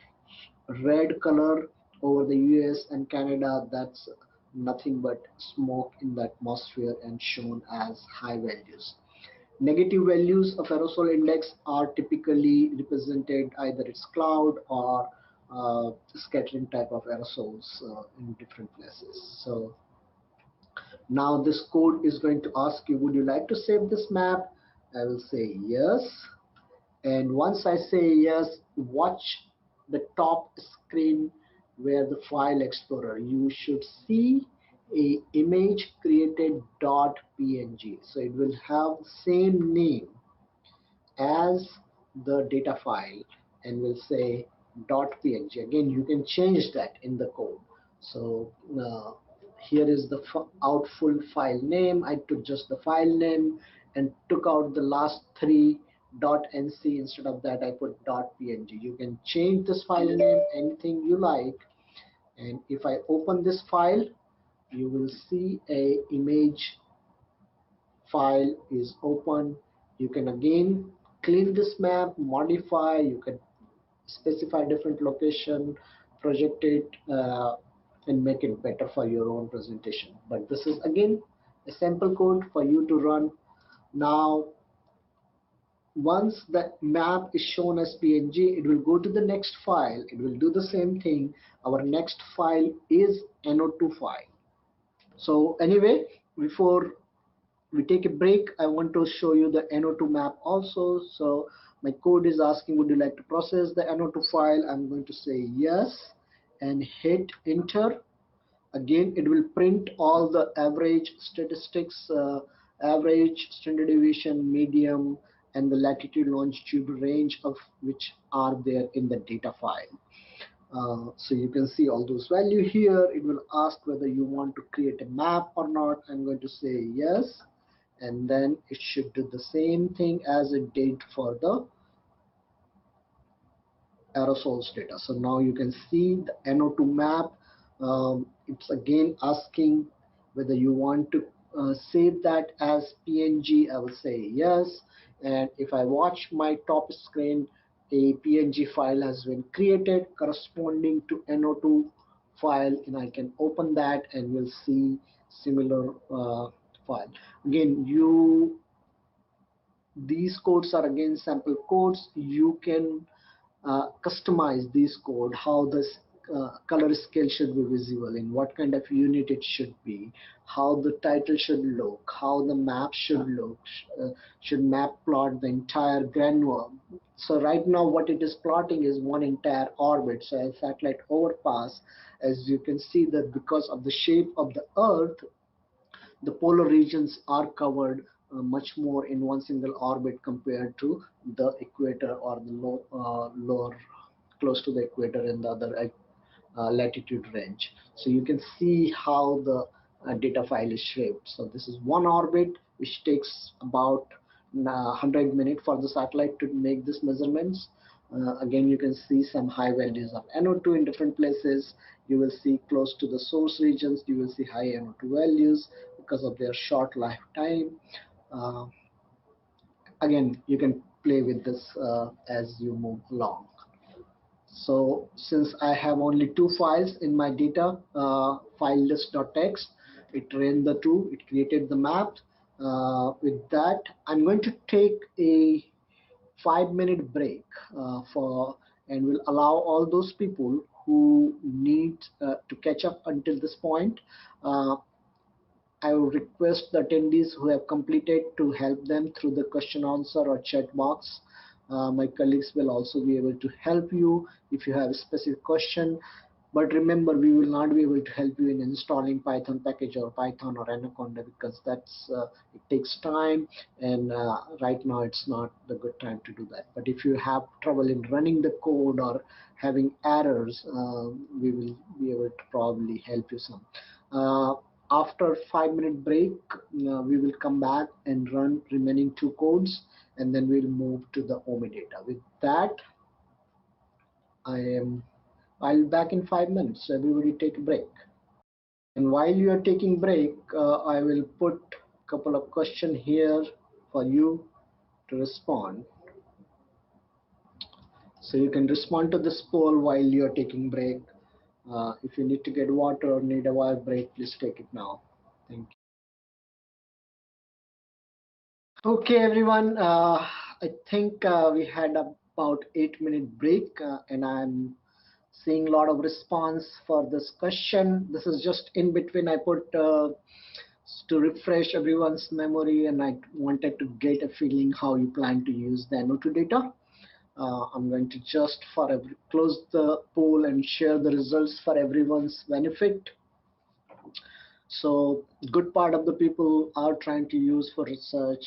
red color over the US and Canada, that's nothing but smoke in the atmosphere and shown as high values. Negative values of aerosol index are typically represented either it's cloud or scattering type of aerosols in different places. So now this code is going to ask you, would you like to save this map? I will say yes. And once I say yes, watch the top screen where the file explorer. You should see a image created .png. So it will have the same name as the data file and will say .png. Again, you can change that in the code. So here is the out full file name. I took just the file name and took out the last three .nc. Instead of that, I put .png. You can change this file name anything you like. And if I open this file, you will see a image file is open. You can again clean this map, modify, you can specify different location, project it, and make it better for your own presentation. But this is again a sample code for you to run. Now once the map is shown as PNG, it will go to the next file. It will do the same thing. Our next file is NO2 file. So anyway, before we take a break, I want to show you the NO2 map also. So my code is asking, would you like to process the NO2 file? I'm going to say yes and hit enter. Again, it will print all the average statistics, average, standard deviation, medium, and the latitude longitude range of which are there in the data file. So you can see all those values here. It will ask whether you want to create a map or not. I'm going to say yes, and then it should do the same thing as it did for the aerosols data. So now you can see the NO2 map. It's again asking whether you want to save that as PNG. I will say yes, and if I watch my top screen, a PNG file has been created corresponding to NO2 file, and I can open that and we'll see similar file. Again, these codes are again sample codes. You can customize this code, how this color scale should be visible, in what kind of unit it should be, how the title should look, how the map should look, should map plot the entire granule. So right now what it is plotting is one entire orbit, so a satellite overpass. As you can see that because of the shape of the earth, the polar regions are covered much more in one single orbit compared to the equator or the lower close to the equator in the other latitude range. So you can see how the data file is shaped. So this is one orbit which takes about 100 minutes for the satellite to make these measurements. Again, you can see some high values of NO2 in different places. You will see close to the source regions, you will see high NO2 values because of their short lifetime. Uh, Again, you can play with this as you move along. So since I have only two files in my data, file list.txt, it ran the two, it created the map. With that, I'm going to take a 5-minute break and will allow all those people who need to catch up until this point. I will request the attendees who have completed to help them through the question answer or chat box. My colleagues will also be able to help you if you have a specific question. But remember, we will not be able to help you in installing Python package or Python or Anaconda, because that's it takes time, and right now it's not the good time to do that. But if you have trouble in running the code or having errors, we will be able to probably help you some. After 5-minute break, we will come back and run remaining 2 codes, and then we'll move to the OMI data. With that, I'll be back in 5 minutes. So everybody take a break. And while you are taking break, I will put a couple of questions here for you to respond. So you can respond to this poll while you are taking break. If you need to get water or need a water break, please take it now. Thank you. Okay, everyone. I think we had about 8-minute break, and I'm seeing a lot of response for this question. This is just in between. I put to refresh everyone's memory, and I wanted to get a feeling how you plan to use the NO2 data. I'm going to just close the poll and share the results for everyone's benefit. So good part of the people are trying to use for research,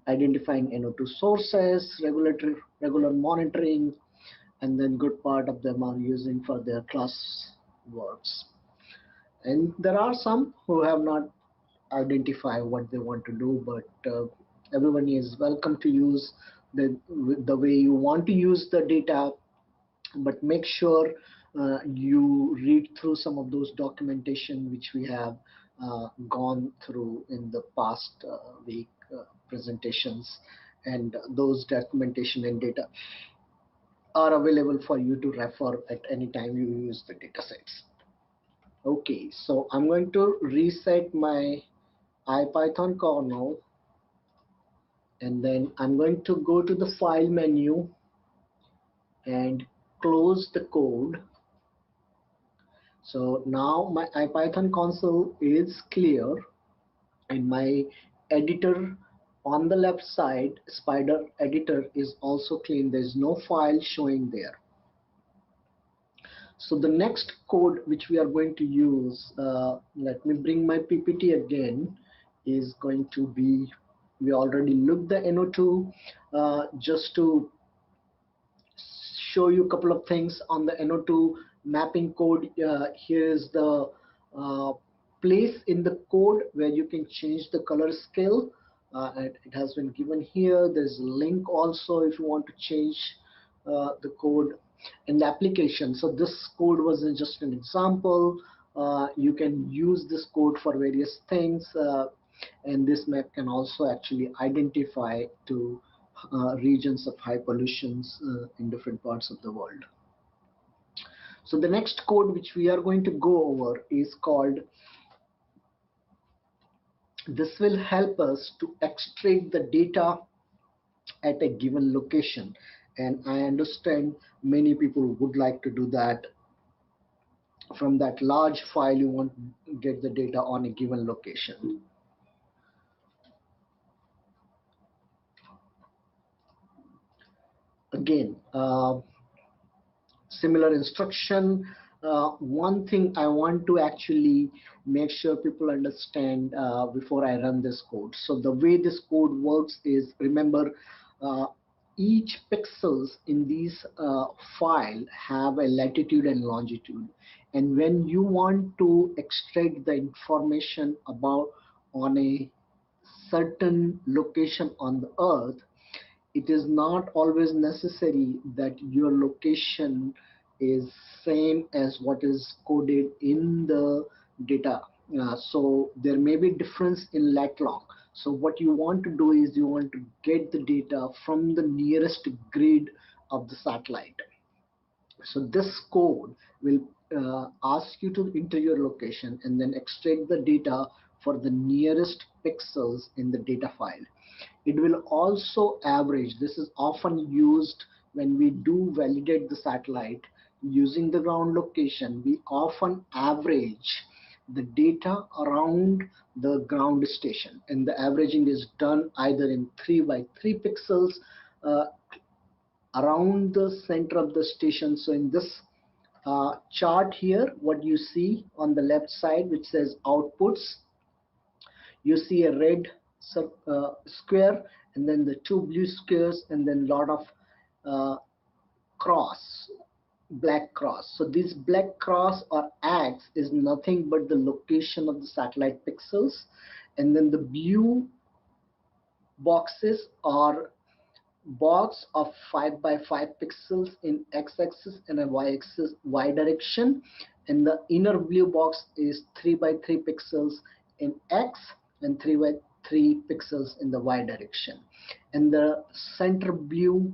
identifying NO2 sources, regular monitoring, and then good part of them are using for their class works. And there are some who have not identified what they want to do, but everyone is welcome to use the way you want to use the data, but make sure you read through some of those documentation which we have gone through in the past week presentations, and those documentation and data are available for you to refer at any time you use the data sets. Okay, so I'm going to reset my IPython kernel, and then I'm going to go to the file menu and close the code. So now my IPython console is clear, and my editor on the left side, Spider editor, is also clean. There's no file showing there. So the next code which we are going to use, let me bring my PPT again, is going to be, we already looked the NO2, just to show you a couple of things on the NO2 mapping code. Here is the place in the code where you can change the color scale. It has been given here. There's a link also if you want to change the code in the application. So this code was just an example. You can use this code for various things, and this map can also actually identify to regions of high pollutions in different parts of the world. So the next code which we are going to go over is called, this will help us to extract the data at a given location, and I understand many people would like to do that. From that large file you want to get the data on a given location. Again, similar instruction. One thing I want to actually make sure people understand before I run this code. So the way this code works is, remember, each pixels in these file have a latitude and longitude, and when you want to extract the information about on a certain location on the earth, it is not always necessary that your location is same as what is coded in the data. So there may be difference in lat long. So what you want to do is you want to get the data from the nearest grid of the satellite. So this code will ask you to enter your location and then extract the data for the nearest pixels in the data file. It will also average. This is often used when we do validate the satellite using the ground location. We often average the data around the ground station, and the averaging is done either in 3 by 3 pixels around the center of the station. So in this chart here, what you see on the left side which says outputs, you see a red square, and then the two blue squares, and then lot of uh, cross, black cross. So this black cross or X is nothing but the location of the satellite pixels, and then the blue boxes are box of 5 by 5 pixels in x-axis and a y-axis y direction, and the inner blue box is 3 by 3 pixels in x and 3 by 3 pixels in the y direction, and the center blue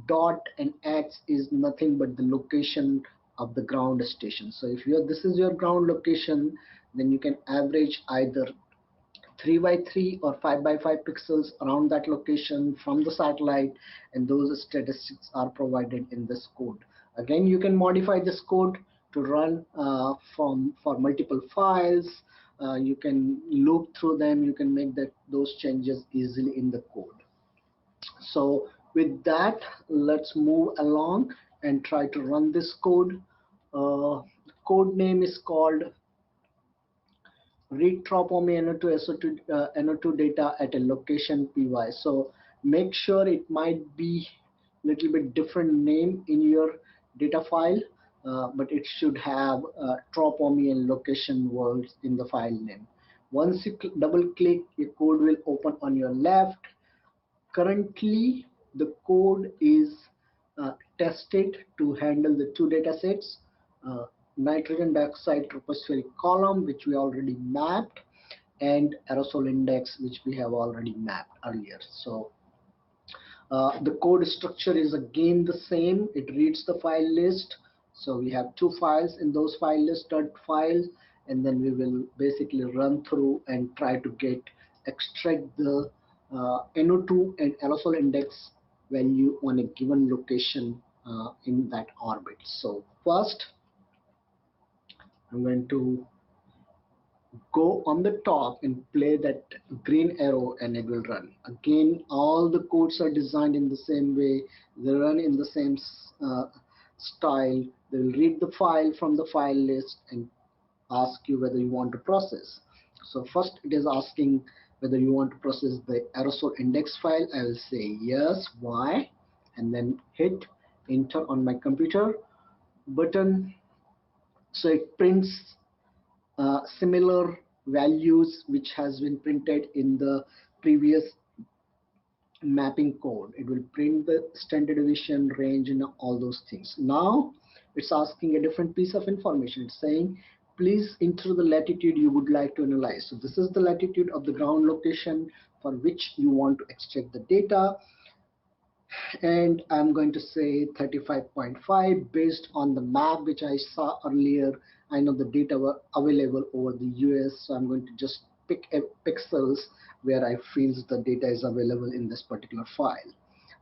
dot and x is nothing but the location of the ground station. So if this is your ground location, then you can average either 3 by 3 or 5 by 5 pixels around that location from the satellite, and those statistics are provided in this code. Again, you can modify this code to run for multiple files. You can loop through them, you can make those changes easily in the code. So with that, let's move along and try to run this code. Code name is called read Trapani NO2 data at a location py. So make sure it might be little bit different name in your data file, but it should have Trapani and location words in the file name. Once you double click, your code will open on your left. Currently, the code is tested to handle the two data sets, uh, nitrogen dioxide tropospheric column, which we already mapped, and aerosol index, which we have already mapped earlier. So the code structure is again the same. It reads the file list. So we have two files in those file list files, and then we will basically run through and try to extract the NO2 and aerosol index value on a given location in that orbit. So first, I'm going to go on the top and play that green arrow, and it will run. Again, all the codes are designed in the same way. They run in the same style. They will read the file from the file list and ask you whether you want to process. So first it is asking whether you want to process the aerosol index file. I will say yes. Why? And then hit enter on my computer button. So it prints similar values which has been printed in the previous mapping code. It will print the standard deviation, range, and all those things. Now it's asking a different piece of information. It's saying please enter the latitude you would like to analyze. So this is the latitude of the ground location for which you want to extract the data, and I'm going to say 35.5 based on the map which I saw earlier. I know the data were available over the US, so I'm going to just pick a pixels where I feel the data is available in this particular file.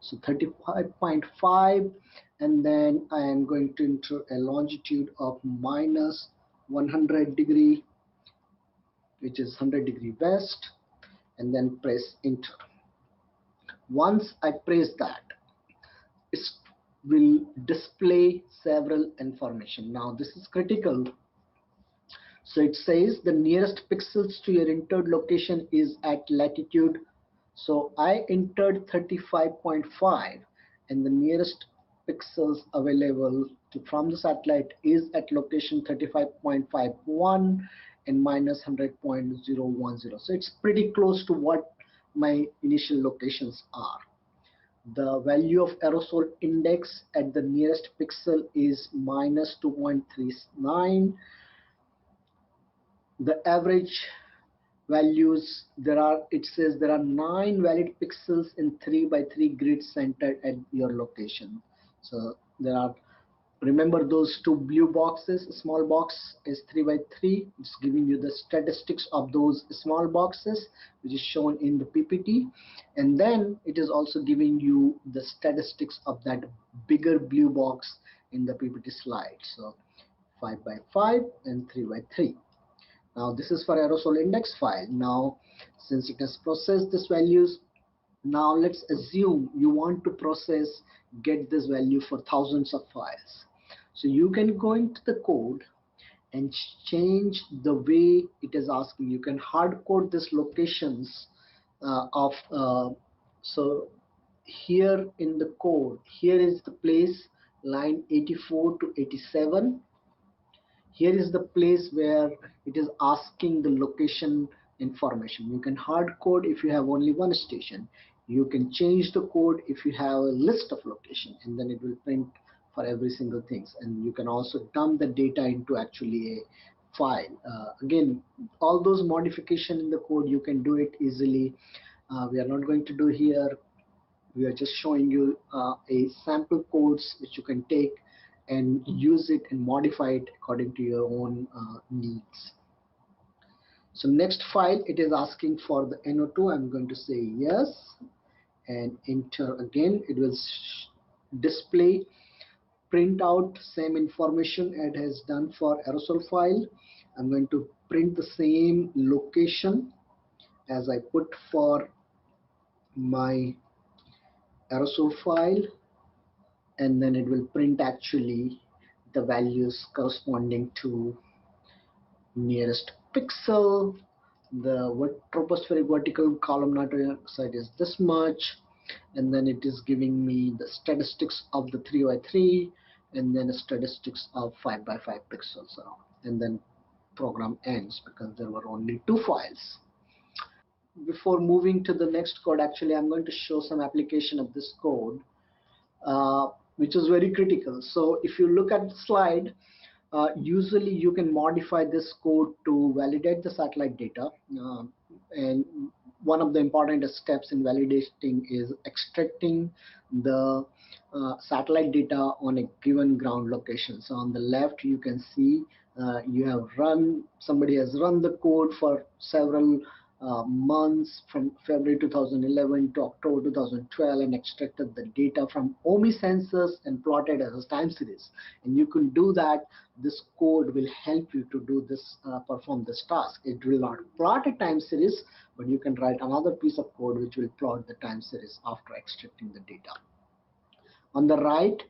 So 35.5, and then I am going to enter a longitude of minus 100 degree, which is 100 degree west, and then press enter. Once I press that, it will display several information. Now this is critical. So it says the nearest pixels to your entered location is at latitude. So I entered 35.5, and the nearest pixels available from the satellite is at location 35.51 and minus 100.010. So it's pretty close to what my initial locations are. The value of aerosol index at the nearest pixel is minus 2.39. The average values, it says there are 9 valid pixels in 3 by 3 grid centered at your location. So there are, remember those two blue boxes, small box is 3 by 3. It's giving you the statistics of those small boxes, which is shown in the PPT. And then it is also giving you the statistics of that bigger blue box in the PPT slide. So 5 by 5 and 3 by 3. Now this is for aerosol index file. Now since it has processed these values, now let's assume you want to get this value for thousands of files. So you can go into the code and change the way it is asking. You can hard code these locations of so here in the code, here is the place line 84 to 87. Here is the place where it is asking the location information. You can hard code if you have only one station. You can change the code if you have a list of location, and then it will print for every single things. And you can also dump the data into actually a file. Again, all those modification in the code, you can do it easily. We are not going to do here. We are just showing you a sample codes which you can take and use it and modify it according to your own needs. So next file, it is asking for the NO2. I'm going to say yes and enter again. It will display, print out same information it has done for aerosol file. I'm going to print the same location as I put for my aerosol file, and then it will print actually the values corresponding to nearest pixel. The tropospheric vertical column nitrogen oxide is this much, and then it is giving me the statistics of the 3x3 and then the statistics of 5x5 pixels around, and then program ends because there were only two files. Before moving to the next code, actually I'm going to show some application of this code, which is very critical. So if you look at the slide, usually you can modify this code to validate the satellite data, and one of the important steps in validating is extracting the satellite data on a given ground location. So on the left you can see somebody has run the code for several months from February 2011 to October 2012 and extracted the data from OMI sensors and plotted as a time series. And you can do that. This code will help you to do this, perform this task. It will not plot a time series, but you can write another piece of code which will plot the time series after extracting the data. On the right,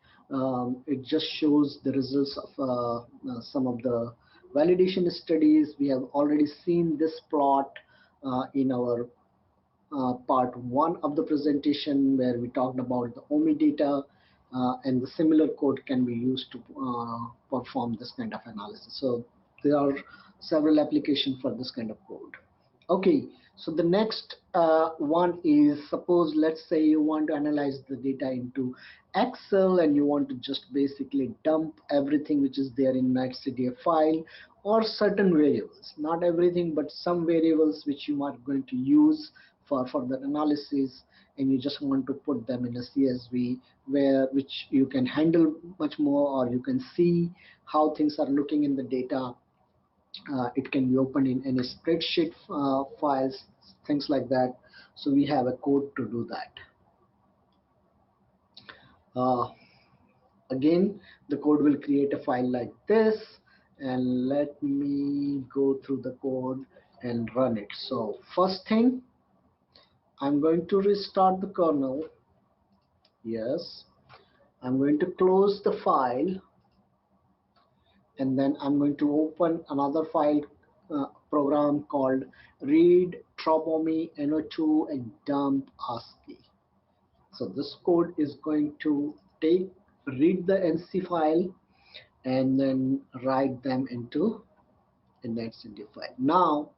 it just shows the results of some of the validation studies. We have already seen this plot in our part 1 of the presentation, where we talked about the OMI data, and the similar code can be used to perform this kind of analysis. So there are several applications for this kind of code. Okay, so the next one is, suppose let's say you want to analyze the data into Excel and you want to just basically dump everything which is there in NetCDF file, or certain variables, not everything but some variables which you are going to use for further analysis, and you just want to put them in a CSV which you can handle much more, or you can see how things are looking in the data. It can be opened in any spreadsheet files, things like that. So we have a code to do that. Again, the code will create a file like this, and let me go through the code and run it. So first thing, I'm going to restart the kernel. Yes. I'm going to close the file, and then I'm going to open another file program called read Trapani NO2 and dump ASCII. So this code is going to read the NC file and then write them into a NetCDF file. Now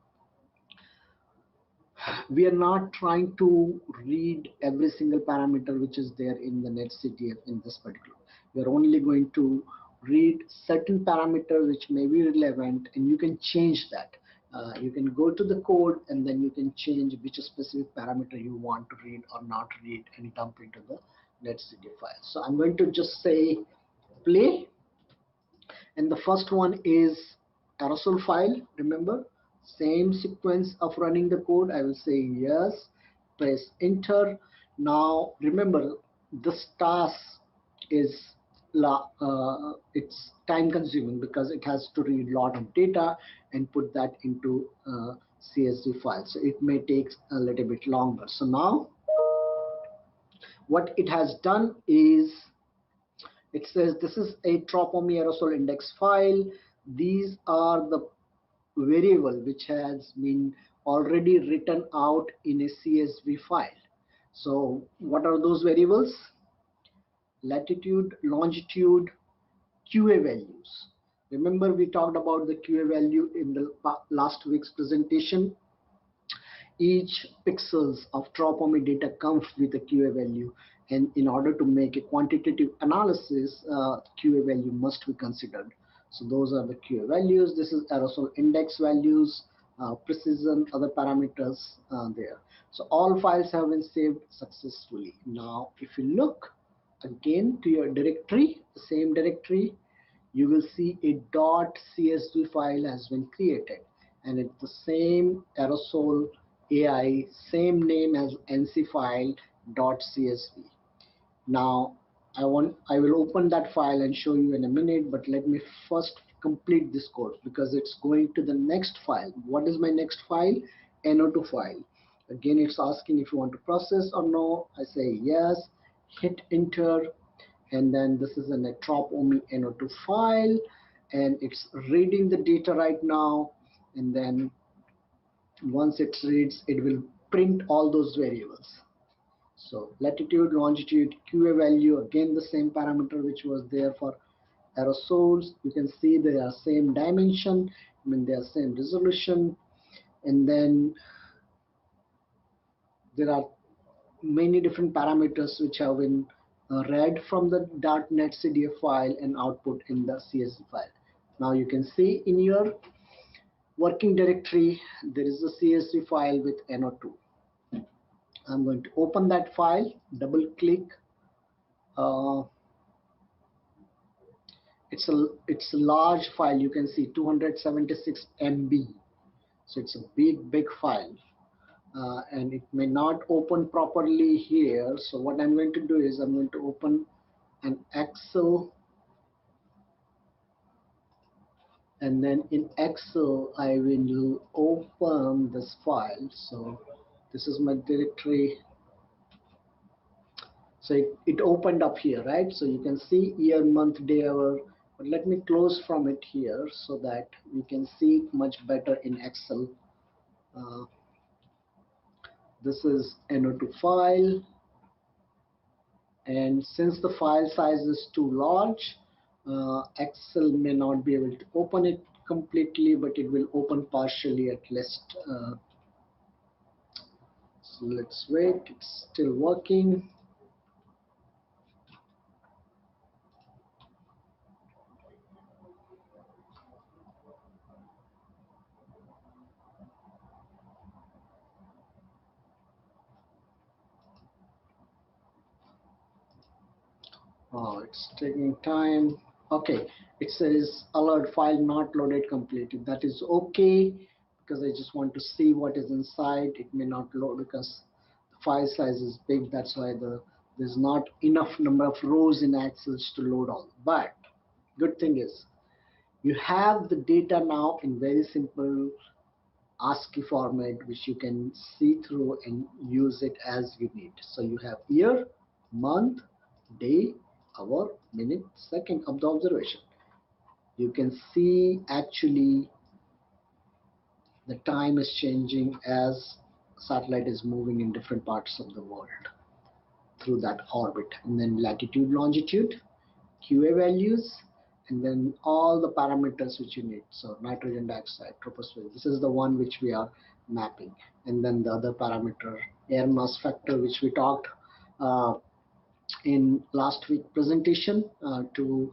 we are not trying to read every single parameter which is there in the NetCDF in this particular. We are only going to read certain parameters which may be relevant, and you can change that. You can go to the code and then you can change which specific parameter you want to read or not read and dump into the NetCDF file. So I'm going to just say play, and the first one is aerosol file. Remember, same sequence of running the code. I will say yes, press enter. Now remember, this task is it's time consuming because it has to read a lot of data and put that into CSV file, so it may take a little bit longer. So now what it has done is It says this is a Trapani aerosol index file. These are the variable which has been already written out in a CSV file. So what are those variables? Latitude, longitude, QA values. Remember we talked about the QA value in the last week's presentation. Each pixels of Trapani data comes with a QA value, and in order to make a quantitative analysis, QA value must be considered. So those are the QA values. This is aerosol index values, precision, other parameters there. So all files have been saved successfully. Now if you look again to your directory, the same directory, you will see a .csv file has been created, and it's the same aerosol AI, same name as nc file .csv. Now I will open that file and show you in a minute, but let me first complete this code because it's going to the next file. What is my next file? NO2 file. Again, it's asking if you want to process or no. I say yes, hit enter, and then this is an Trapani NO2 file, and it's reading the data right now, and then once it reads, it will print all those variables. So latitude, longitude, QA value, again the same parameter which was there for aerosols. You can see they are same dimension, I mean they are same resolution, and then there are many different parameters which have been read from the .NET CDF file and output in the CSV file. Now you can see in your working directory there is a CSV file with NO2. I'm going to open that file, double click. It's a large file. You can see 276 MB. So it's a big file. And it may not open properly here. So what I'm going to do is I'm going to open an Excel, and then in Excel I will open this file. So this is my directory. So it opened up here, right? So you can see year, month, day, hour. But let me close from it here so that we can see much better in Excel. Uh, this is NO2 file, and since the file size is too large, Excel may not be able to open it completely, but it will open partially at least. So let's wait, it's still working. Oh, it's taking time. Okay, it says alert file not loaded completely. That is okay because I just want to see what is inside. It may not load because the file size is big. That's why there's not enough number of rows in Access to load all. But good thing is you have the data now in very simple ASCII format, which you can see through and use it as you need. So you have year, month, day, hour, minute, second of the observation. You can see actually the time is changing as satellite is moving in different parts of the world through that orbit. And then latitude, longitude, QA values, and then all the parameters which you need. So nitrogen dioxide, troposphere, this is the one which we are mapping. And then the other parameter, air mass factor, which we talked in last week presentation to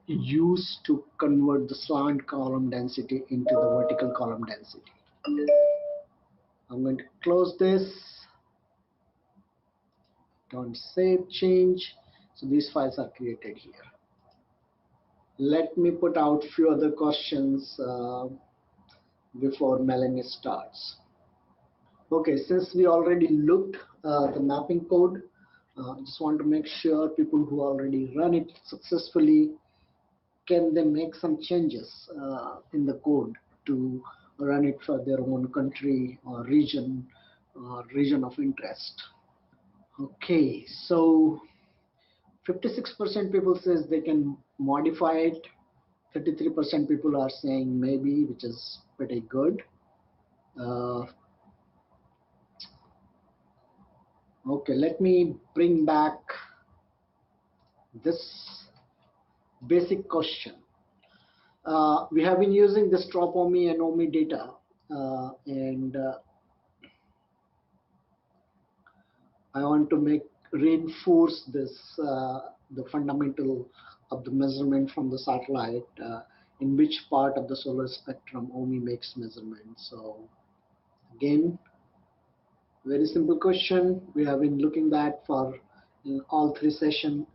use to convert the slant column density into the vertical column density. I'm going to close this. Don't save change. So these files are created here. Let me put out few other questions before Melanie starts. Okay, since we already looked the mapping code, I just want to make sure people who already run it successfully, can they make some changes in the code to run it for their own country or region of interest. Okay, so 56% people says they can modify it. 33% people are saying maybe, which is pretty good. Okay, let me bring back this basic question. We have been using this Trapani and OMI data, and I want to reinforce this, the fundamental of the measurement from the satellite, in which part of the solar spectrum OMI makes measurements. So again, very simple question. We have been looking at for in all three sessions.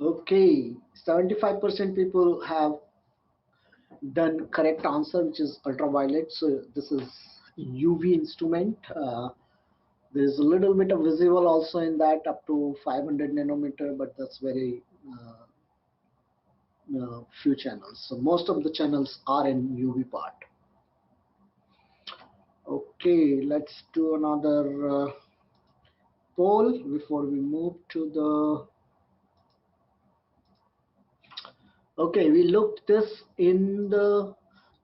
Okay, 75% people have done correct answer, which is ultraviolet. So this is UV instrument. There is a little bit of visible also in that, up to 500 nanometer, but that's very few channels. So most of the channels are in UV part. Okay, let's do another poll before we move to the. Okay, we looked this in the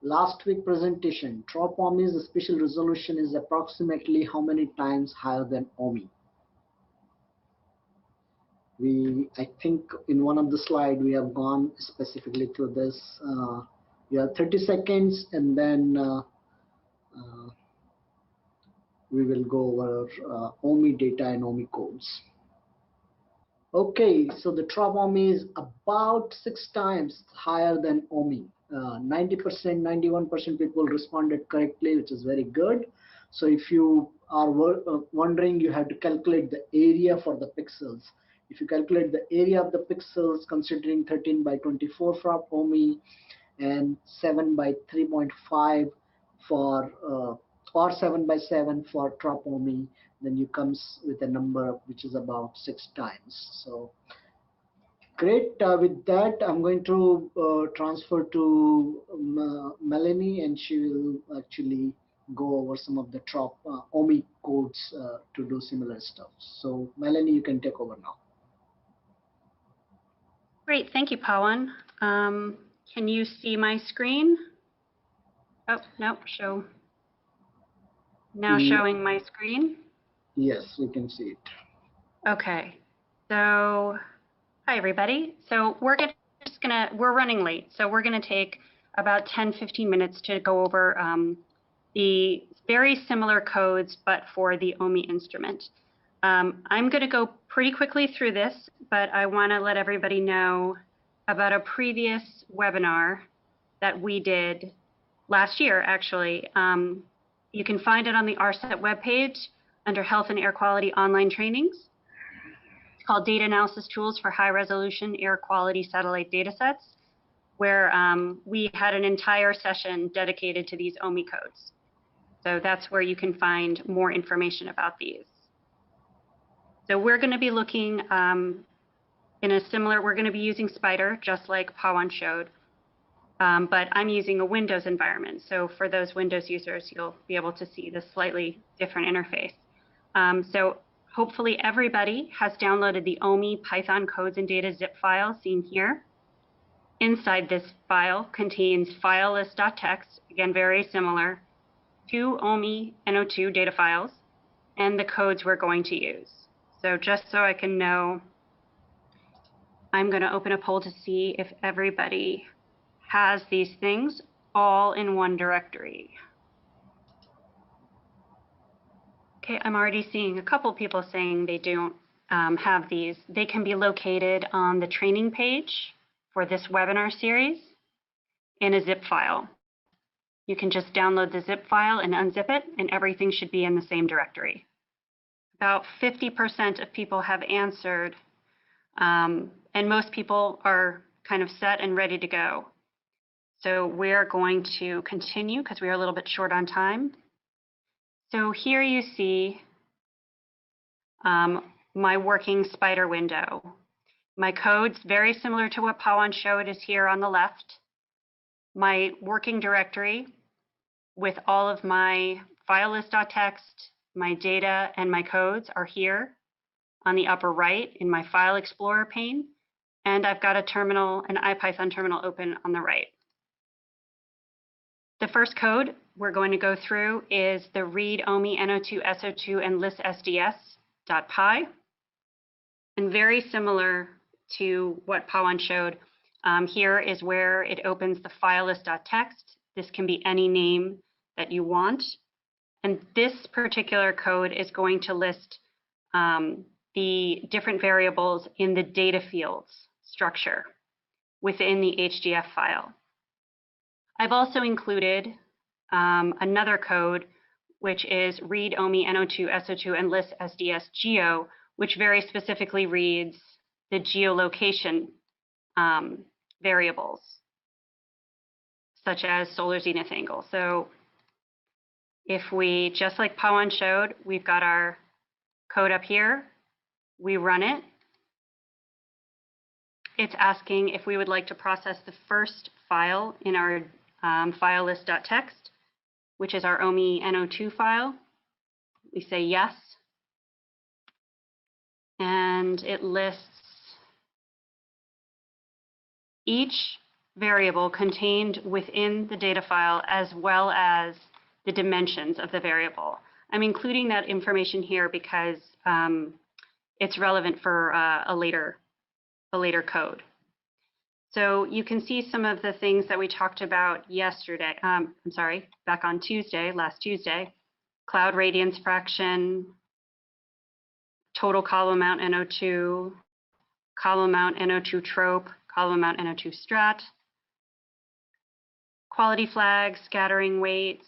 last week presentation. Trapani's spatial resolution is approximately how many times higher than OMI? I think in one of the slides we have gone specifically to this. You have 30 seconds, and then we will go over OMI data and OMI codes. Okay, so the Trapani is about 6 times higher than OMI. 90%, 91% people responded correctly, which is very good. So if you are wondering, you have to calculate the area for the pixels. If you calculate the area of the pixels, considering 13 by 24 for OMI and 7 by 3.5 for or 7 by 7 for Trapani, then you comes with a number which is about 6 times. So great. With that, I'm going to transfer to Melanie, and she will actually go over some of the OMI codes to do similar stuff. So Melanie, you can take over now. Great, thank you, Pawan. Can you see my screen? Oh, no, showing my screen. Yes, we can see it. Okay, so hi everybody. So we're running late, so we're gonna take about 10-15 minutes to go over the very similar codes, but for the OMI instrument. I'm gonna go pretty quickly through this, but I wanna let everybody know about a previous webinar that we did last year, actually. You can find it on the ARSET webpage under Health and Air Quality Online Trainings. It's called Data Analysis Tools for High Resolution Air Quality Satellite Datasets, where we had an entire session dedicated to these OMI codes. So that's where you can find more information about these. So we're going to be looking we're going to be using Spider, just like Pawan showed. But I'm using a Windows environment. So for those Windows users, you'll be able to see the slightly different interface. So hopefully everybody has downloaded the OMI Python codes and data zip file seen here. Inside this file contains file list.txt, again, very similar to OMI NO2 data files, and the codes we're going to use. So just so I can know, I'm going to open a poll to see if everybody has these things all in one directory. Okay, I'm already seeing a couple people saying they don't have these. They can be located on the training page for this webinar series in a zip file. You can just download the zip file and unzip it, and everything should be in the same directory. About 50% of people have answered, and most people are kind of set and ready to go. So we're going to continue because we are a little bit short on time. So here you see my working Spider window. My code's very similar to what Pawan showed is here on the left. My working directory with all of my file list.txt, my data, and my codes are here. on the upper right in my File Explorer pane, and I've got a terminal, an IPython terminal open on the right. The first code we're going to go through is the read OMI NO2 SO2 and list SDS.py. And very similar to what Pawan showed, here is where it opens the file list.txt. This can be any name that you want. And this particular code is going to list the different variables in the data fields structure within the HDF file. I've also included another code, which is read OMI NO2 SO2 and list SDS geo, which very specifically reads the geolocation variables, such as solar zenith angle. So if we, just like Pawan showed, we've got our code up here, we run it. It's asking if we would like to process the first file in our file list.txt, which is our OMI NO2 file. We say yes. And it lists each variable contained within the data file as well as the dimensions of the variable. I'm including that information here because it's relevant for a later code. So you can see some of the things that we talked about yesterday. Back on Tuesday, last Tuesday. Cloud radiance fraction, total column amount NO2, column amount NO2 trope, column amount NO2 strat, quality flags, scattering weights,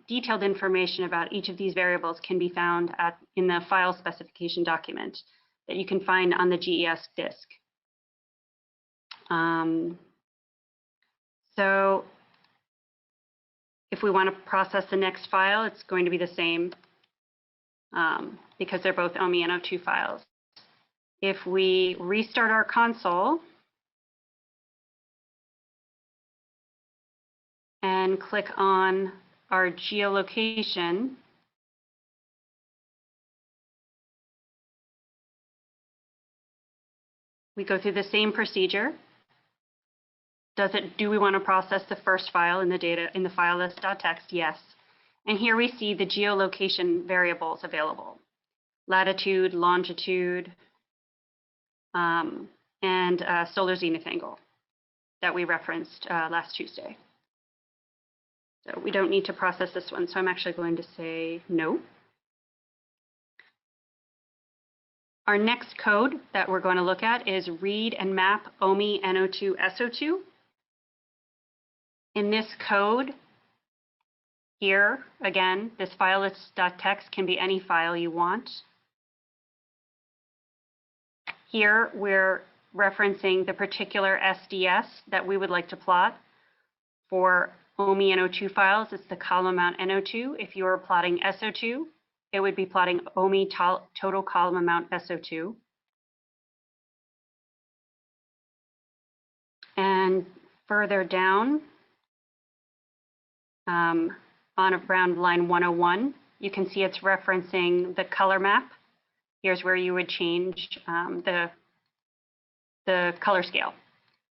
detailed information about each of these variables can be found in the file specification document that you can find on the GES disk. So if we want to process the next file, it's going to be the same because they're both OMI NO2 files. If we restart our console and click on our geolocation, we go through the same procedure. Do we want to process the first file in the data in the file list.txt? Yes. And here we see the geolocation variables available: latitude, longitude, and solar zenith angle that we referenced last Tuesday. So we don't need to process this one, so I'm actually going to say no. Our next code that we're going to look at is read and map OMI NO2 SO2. In this code, here, again, this file list.txt can be any file you want. Here, we're referencing the particular SDS that we would like to plot. For OMI NO2 files, it's the column amount NO2. If you were plotting SO2, it would be plotting OMI total column amount SO2. And further down, on around line 101, you can see it's referencing the color map. Here's where you would change the color scale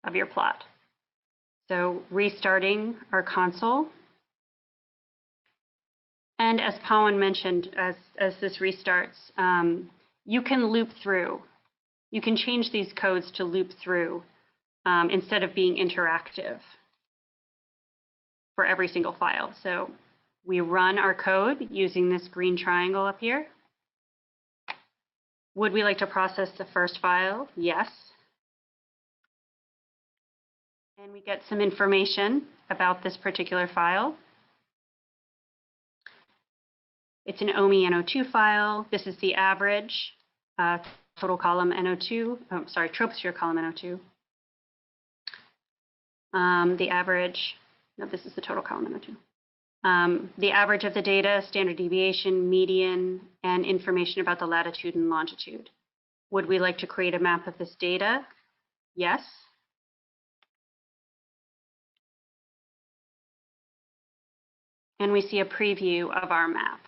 of your plot. So restarting our console. And as Pawan mentioned, as this restarts, you can loop through. You can change these codes to loop through instead of being interactive for every single file. So we run our code using this green triangle up here. Would we like to process the first file? Yes. And we get some information about this particular file. It's an OMI NO2 file. This is the average total column NO2. Oh, sorry, troposphere column NO2. The average. No, this is the total column NO2. The average of the data, standard deviation, median, and information about the latitude and longitude. Would we like to create a map of this data? Yes. And we see a preview of our map.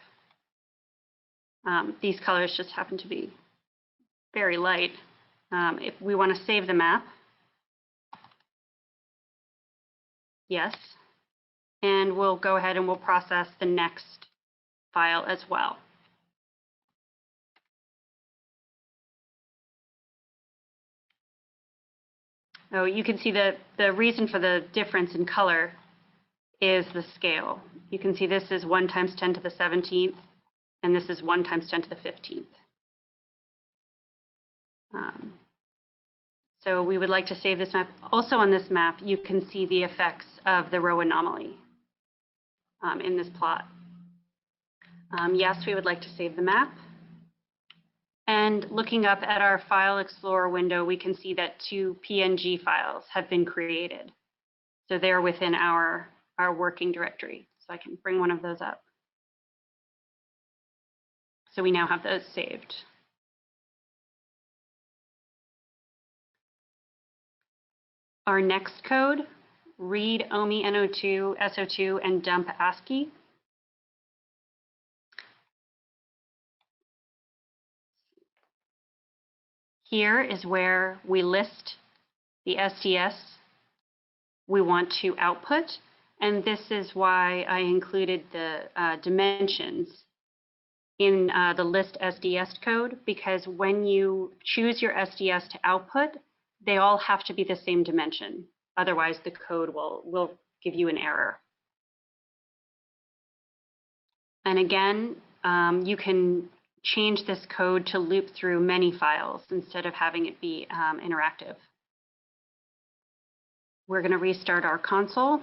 These colors just happen to be very light. If we want to save the map, yes, and we'll go ahead and we'll process the next file as well. So you can see the reason for the difference in color is the scale. You can see this is 1 times 10 to the 17th, and this is 1 times 10 to the 15th. So we would like to save this map. Also on this map, you can see the effects of the row anomaly in this plot. Yes, we would like to save the map. And looking up at our File Explorer window, we can see that 2 PNG files have been created. So they're within our working directory. So I can bring one of those up. So we now have those saved. Our next code, read OMI NO2, SO2, and dump ASCII. Here is where we list the SDS we want to output, and this is why I included the dimensions in the list SDS code, because when you choose your SDS to output, they all have to be the same dimension. Otherwise, the code will give you an error. And again, you can change this code to loop through many files instead of having it be interactive. We're going to restart our console.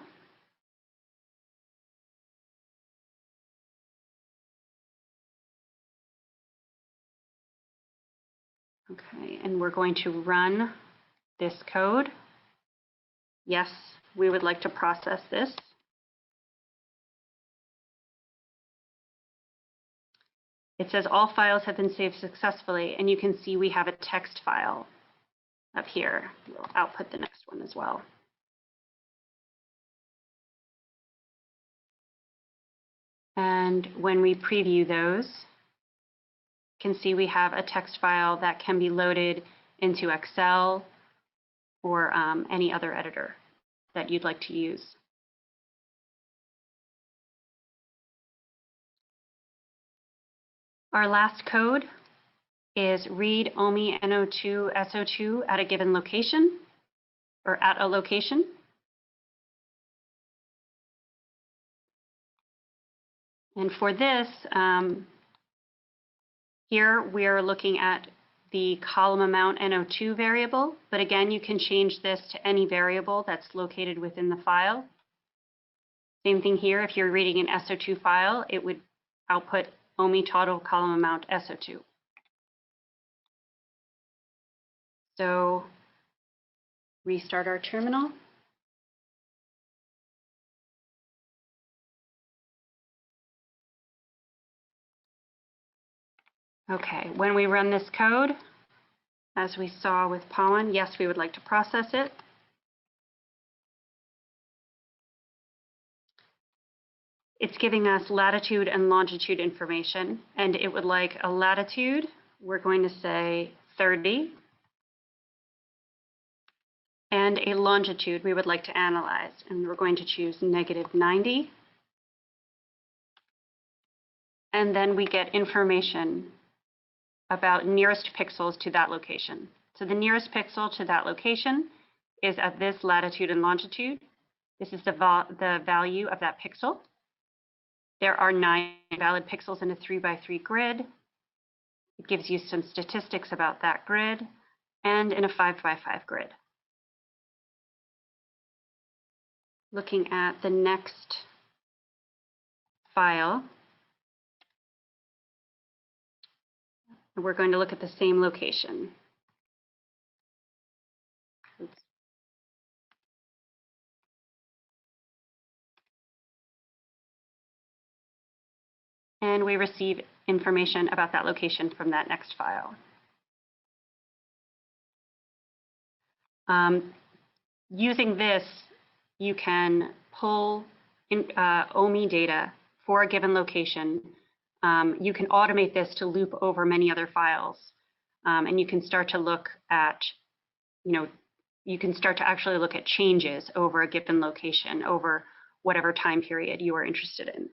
Okay, and we're going to run this code. Yes, we would like to process this. It says all files have been saved successfully, and you can see we have a text file up here. We'll output the next one as well. And when we preview those, you can see we have a text file that can be loaded into Excel or any other editor that you'd like to use. Our last code is read OMI NO2 SO2 at a given location, or at a location. And for this, here we are looking at the column amount NO2 variable, but again, you can change this to any variable that's located within the file. Same thing here, if you're reading an SO2 file, it would output OMI total column amount SO2. So restart our terminal. Okay, when we run this code, as we saw with pollen, yes, we would like to process it. It's giving us latitude and longitude information, and it would like a latitude, we're going to say 30, and a longitude we would like to analyze, and we're going to choose -90. And then we get information about nearest pixels to that location. So the nearest pixel to that location is at this latitude and longitude. This is the value of that pixel. There are 9 valid pixels in a 3x3 grid. It gives you some statistics about that grid, and in a 5x5 grid. Looking at the next file, we're going to look at the same location. Oops. And we receive information about that location from that next file. Using this, you can pull in, OMI data for a given location you can automate this to loop over many other files. And you can start to look at, you can start to actually look at changes over a given location over whatever time period you are interested in.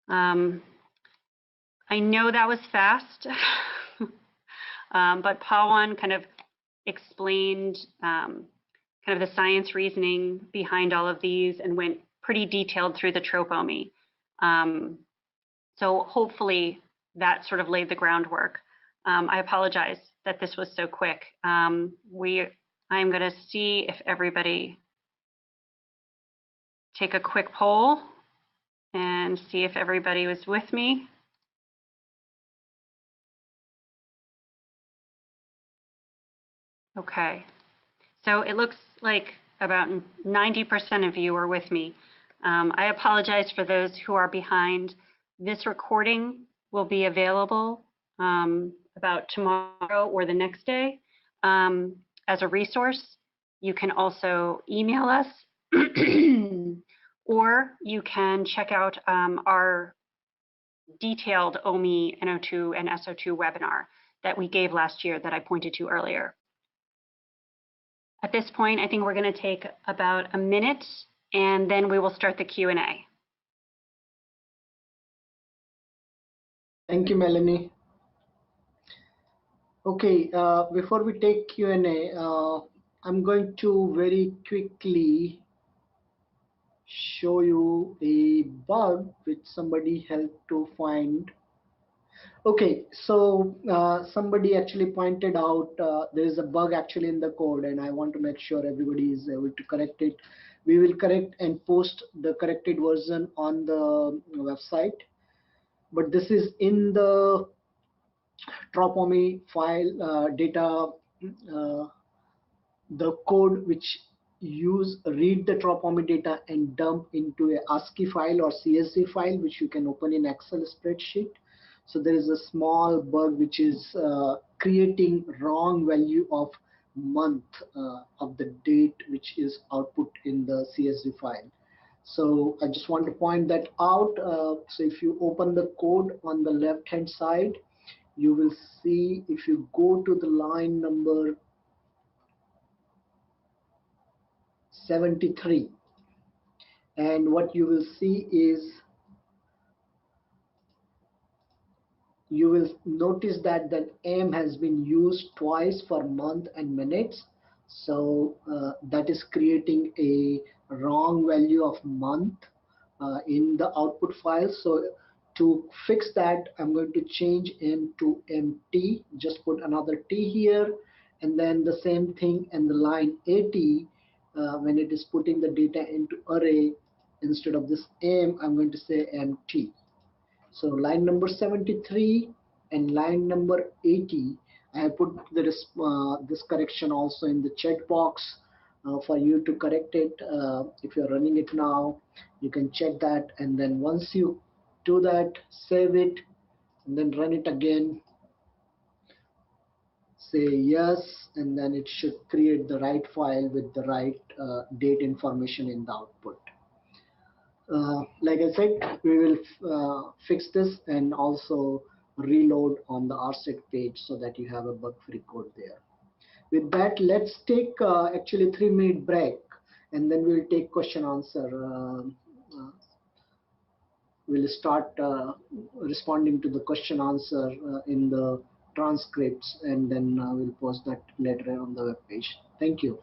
I know that was fast, but Pawan kind of explained kind of the science reasoning behind all of these and went pretty detailed through the tropomy. So hopefully that sort of laid the groundwork. I apologize that this was so quick. I'm going to see if everybody take a quick poll and see if everybody was with me. Okay, so it looks like about 90% of you are with me. I apologize for those who are behind. This recording will be available about tomorrow or the next day as a resource. You can also email us or you can check out our detailed OMI, NO2, and SO2 webinar that we gave last year that I pointed to earlier. At this point, I think we're going to take about a minute and then we will start the Q&A. Thank you, Melanie. Okay, before we take Q&A, I'm going to very quickly show you a bug which somebody helped to find. Okay, so somebody actually pointed out there is a bug actually in the code, and I want to make sure everybody is able to correct it. We will correct and post the corrected version on the website, but this is in the Trapani file data, the code which read the Trapani data and dump into a ASCII file or CSV file, which you can open in Excel spreadsheet. So there is a small bug which is creating wrong value of month of the date which is output in the CSV file. So I just want to point that out. So if you open the code on the left hand side, you will see, if you go to the line number 73, and what you will see is, you will notice that the M has been used twice for month and minutes. So that is creating a wrong value of month in the output file. So to fix that, I'm going to change M to MT, just put another T here, and then the same thing in the line 80, when it is putting the data into array, instead of this M, I'm going to say MT. So line number 73 and line number 80, I have put this correction also in the chat box for you to correct it. If you're running it now, you can check that, and then once you do that, save it, and then run it again. Say yes, and then it should create the right file with the right date information in the output. Like I said, we will fix this and also reload on the ARSET page so that you have a bug-free code there. With that, let's take actually 3-minute break, and then we'll take question answer. We'll start responding to the question answer in the transcripts, and then we'll post that later on the web page. Thank you.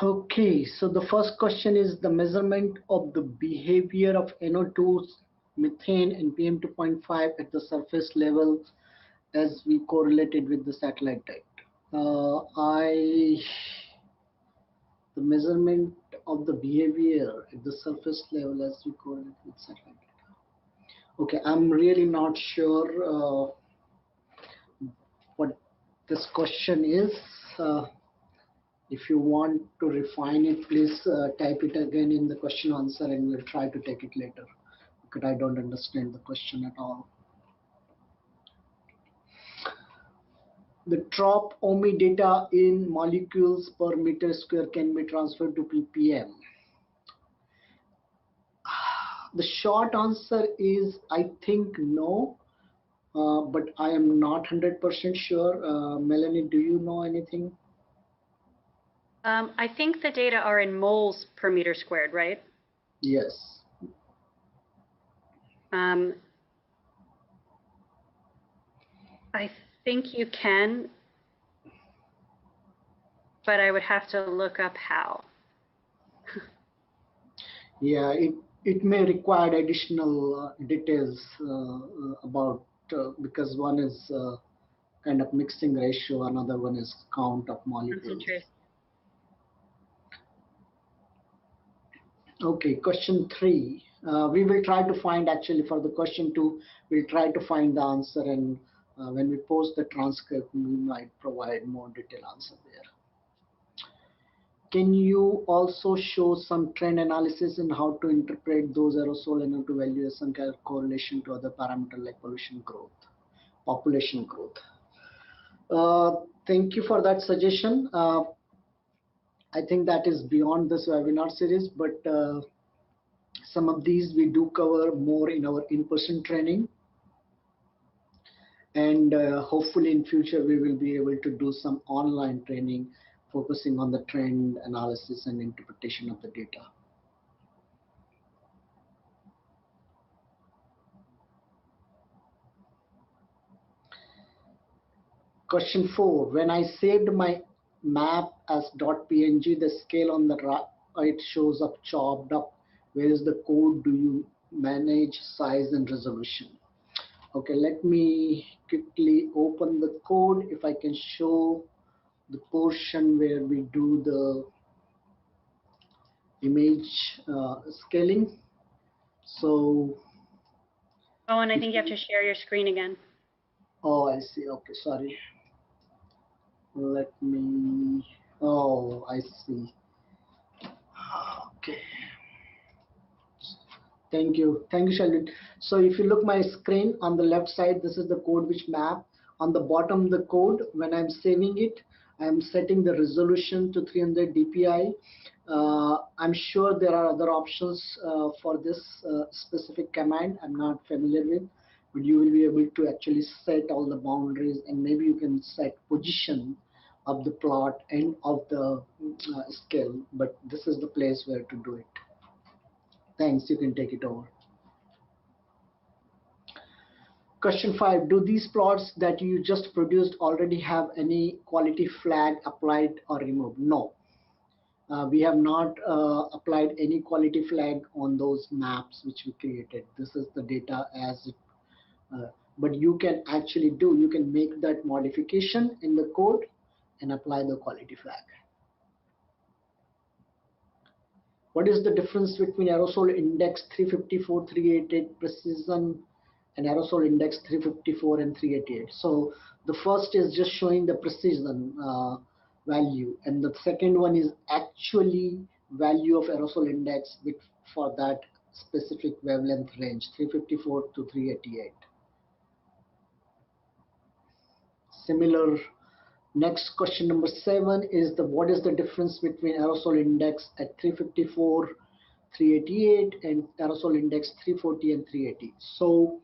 Okay, so the first question is the measurement of the behavior of NO2, methane, and PM2.5 at the surface level as we correlated with the satellite data. The measurement of the behavior at the surface level as we correlate with satellite data. Okay, I'm really not sure what this question is. If you want to refine it, please type it again in the question answer, and we'll try to take it later, because I don't understand the question at all. The trop OMI data in molecules per meter square can be transferred to ppm. The short answer is I think no, but I am not 100% sure. Melanie, do you know anything? I think the data are in moles per meter squared, right? Yes. I think you can, but I would have to look up how. Yeah, it may require additional details about because one is kind of mixing ratio, another one is count of molecules. Okay, question 3. We will try to find, actually for the question 2, we'll try to find the answer, and when we post the transcript, we might provide more detailed answer there. Can you also show some trend analysis in how to interpret those aerosol NO2 values and correlation to other parameters like pollution growth, population growth? Thank you for that suggestion. I think that is beyond this webinar series, but some of these we do cover more in our in-person training, and hopefully in future we will be able to do some online training focusing on the trend analysis and interpretation of the data. Question 4. When I saved my map as .png, the scale on the right shows up chopped up. Where is the code? Do you manage size and resolution? Okay, let me quickly open the code. If I can show the portion where we do the image scaling. So. Oh, and I think you have to share your screen again. Oh, I see. Okay, sorry. Let me. Oh, I see. Okay. Thank you, Sheldon. So if you look my screen on the left side, this is the code which map. On the bottom, the code, when I'm saving it, I'm setting the resolution to 300 dpi. I'm sure there are other options for this specific command I'm not familiar with, but you will be able to actually set all the boundaries, and maybe you can set position of the plot and of the scale, but this is the place where to do it. Thanks, you can take it over. Question 5, do these plots that you just produced already have any quality flag applied or removed? No. We have not applied any quality flag on those maps which we created. This is the data as it, but you can actually you can make that modification in the code and apply the quality flag. What is the difference between aerosol index 354, 388 precision and aerosol index 354 and 388? So the first is just showing the precision value, and the second one is actually value of aerosol index for that specific wavelength range, 354 to 388. Similar. Next question number 7 is what is the difference between aerosol index at 354, 388 and aerosol index 340 and 380. So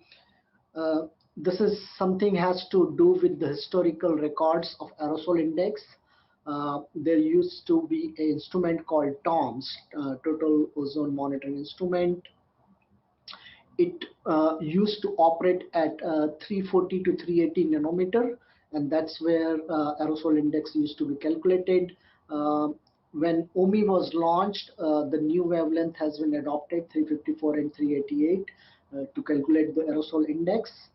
this is something has to do with the historical records of aerosol index. There used to be an instrument called TOMS, Total Ozone Monitoring Instrument. It used to operate at 340 to 380 nanometer, and that's where aerosol index used to be calculated. When OMI was launched, the new wavelength has been adopted, 354 and 388, to calculate the aerosol index.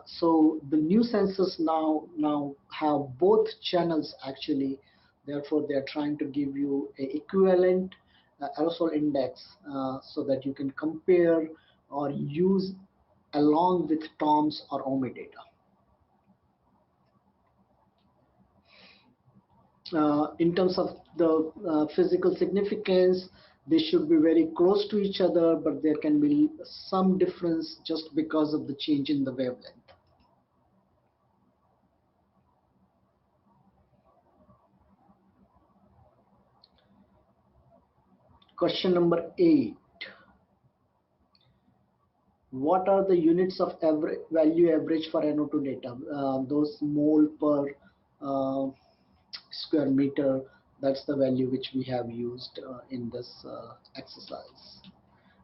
So the new sensors now have both channels actually. Therefore, they are trying to give you an equivalent aerosol index so that you can compare or use along with TOMS or OMI data. In terms of the physical significance, they should be very close to each other, but there can be some difference just because of the change in the wavelength. Question number 8. What are the units of value average for NO2 data? Those mole per square meter, that's the value which we have used in this exercise.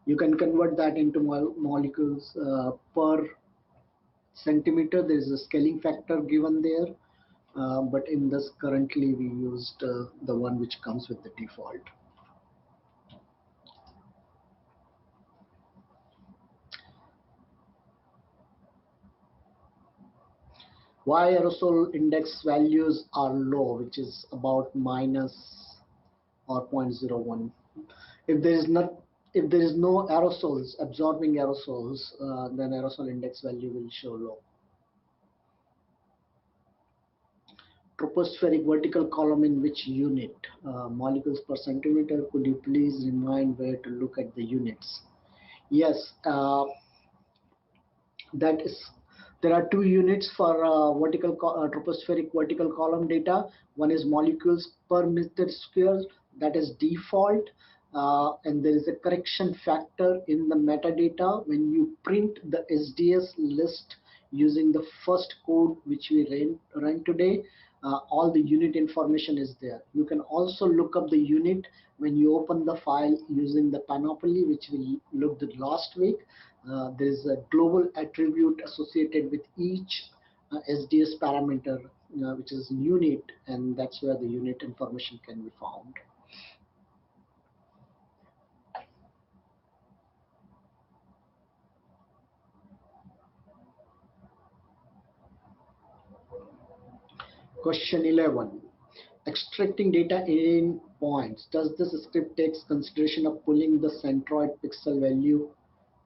You can convert that into molecules per centimeter. There is a scaling factor given there, but in this currently we used the one which comes with the default. Why aerosol index values are low, which is about minus or 0.01. If there is not, if there is no aerosols, absorbing aerosols, then aerosol index value will show low. Tropospheric vertical column in which unit? Molecules per centimeter. Could you please remind where to look at the units? Yes, that is, there are two units for tropospheric vertical column data. One is molecules per meter square, that is default, and there is a correction factor in the metadata. When you print the SDS list using the first code which we ran today, all the unit information is there. You can also look up the unit when you open the file using the panoply, which we looked at last week. There is a global attribute associated with each SDS parameter, which is unit, and that's where the unit information can be found. Question 11. Extracting data in points. Does this script take consideration of pulling the centroid pixel value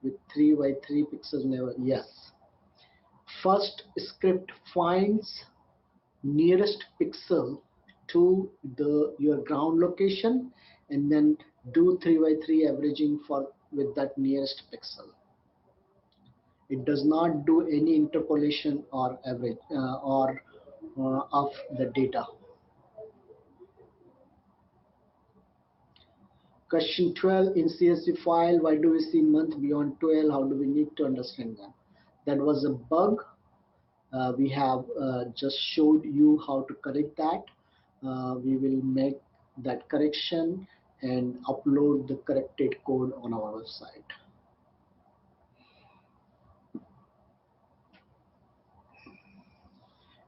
with 3 by 3 pixels level? Yes. First script finds nearest pixel to your ground location, and then do 3 by 3 averaging with that nearest pixel. It does not do any interpolation or average of the data. Question 12. In CSV file, why do we see month beyond 12? How do we need to understand that? That was a bug. We have just showed you how to correct that. We will make that correction and upload the corrected code on our website.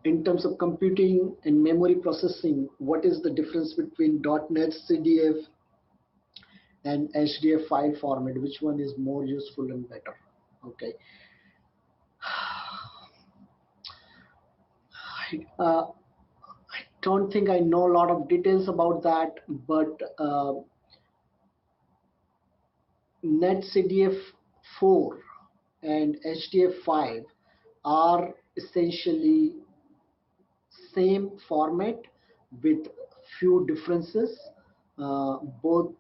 In terms of computing and memory processing, what is the difference between .NET CDF and HDF file format? Which one is more useful and better? Okay. I don't think I know a lot of details about that, but NetCDF 4 and HDF 5 are essentially same format with few differences. Both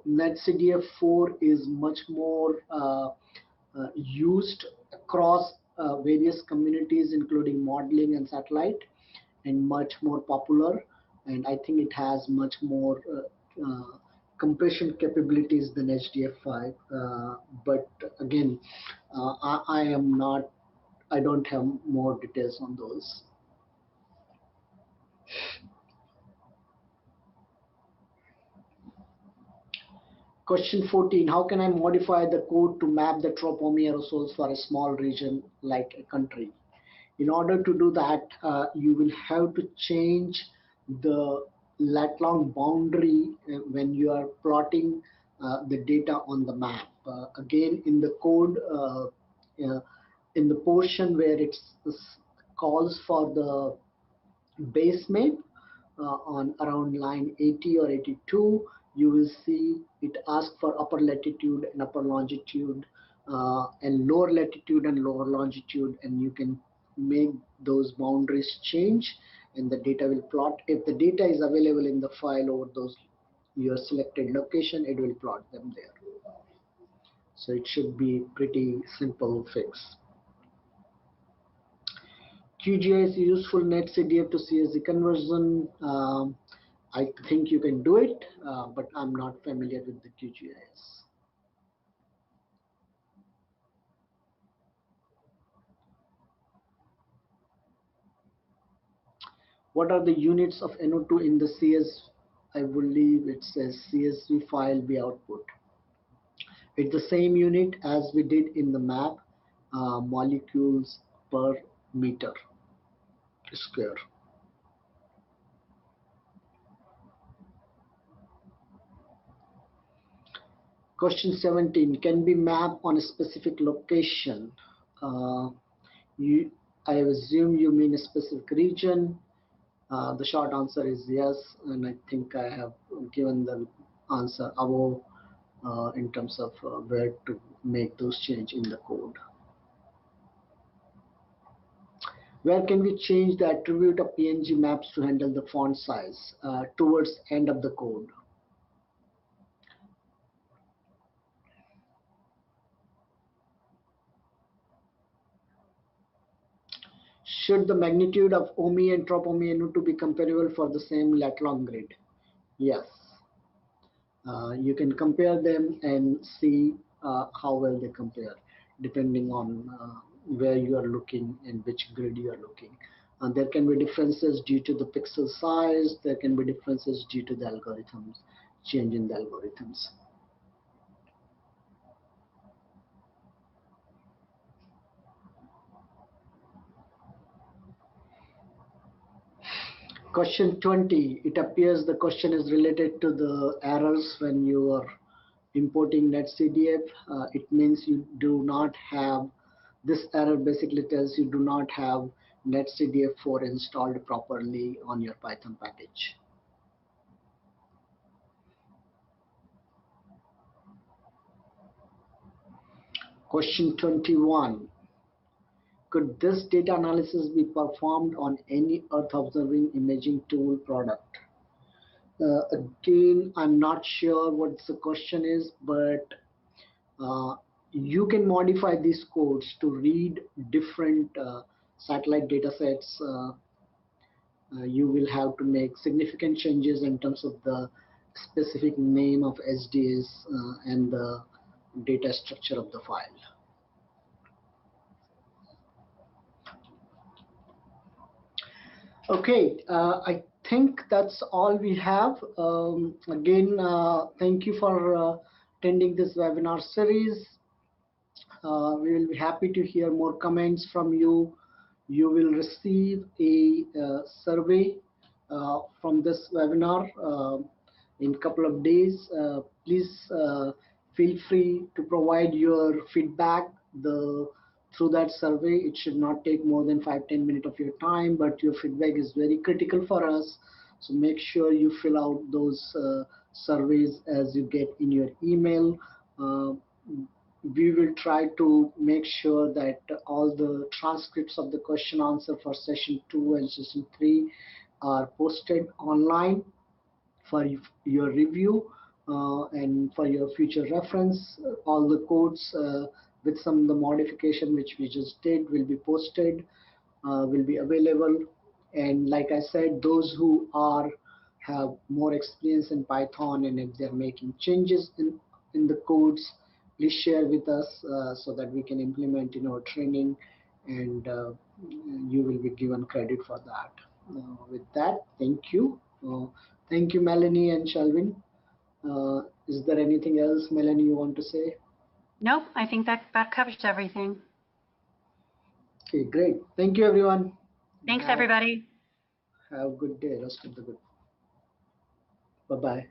NetCDF 4 is much more used across various communities, including modeling and satellite, and much more popular. And I think it has much more compression capabilities than HDF5. But again, I don't have more details on those. Question 14. How can I modify the code to map the Trapani aerosols for a small region like a country? In order to do that, you will have to change the lat-long boundary when you are plotting the data on the map. Again, in the code, in the portion where it calls for the base map, on around line 80 or 82, you will see it asks for upper latitude and upper longitude, and lower latitude and lower longitude, and you can make those boundaries change, and the data will plot. If the data is available in the file over your selected location, it will plot them there. So it should be pretty simple fix. QGIS useful NetCDF to CSV conversion. I think you can do it, but I'm not familiar with the QGIS. What are the units of NO2 in the CS? I believe it says CSV file be output. It's the same unit as we did in the map, molecules per meter square. Question 17, can be mapped on a specific location? You, I assume you mean a specific region. The short answer is yes, and I think I have given the answer above in terms of where to make those change in the code. Where can we change the attribute of PNG maps to handle the font size towards end of the code? Should the magnitude of OMI and Trapani NO2 be comparable for the same lat-long grid? Yes. You can compare them and see how well they compare, depending on where you are looking and which grid you are looking. There can be differences due to the pixel size. There can be differences due to the algorithms, change in the algorithms. Question 20, it appears the question is related to the errors when you are importing netcdf. It means you do not have, this error basically tells you do not have netcdf4 installed properly on your Python package. Question 21, could this data analysis be performed on any Earth observing imaging tool product? Again, I'm not sure what the question is, but you can modify these codes to read different satellite data sets. You will have to make significant changes in terms of the specific name of SDS and the data structure of the file. Okay, I think that's all we have. Again, thank you for attending this webinar series. We will be happy to hear more comments from you. You will receive a survey from this webinar in a couple of days. Please feel free to provide your feedback through that survey. It should not take more than 5-10 minutes of your time, but your feedback is very critical for us. So make sure you fill out those surveys as you get in your email. We will try to make sure that all the transcripts of the question answer for session 2 and session 3 are posted online for your review and for your future reference. All the codes with some of the modification which we just did will be posted, will be available. And like I said, those who have more experience in Python, and if they're making changes in the codes, please share with us so that we can implement in our training, and you will be given credit for that. With that, thank you. Thank you, Melanie and Shelvin. Is there anything else, Melanie, you want to say? Nope, I think that covers everything. Okay, great. Thank you, everyone. Thanks, everybody. Have a good day. Rest of the good. Bye-bye.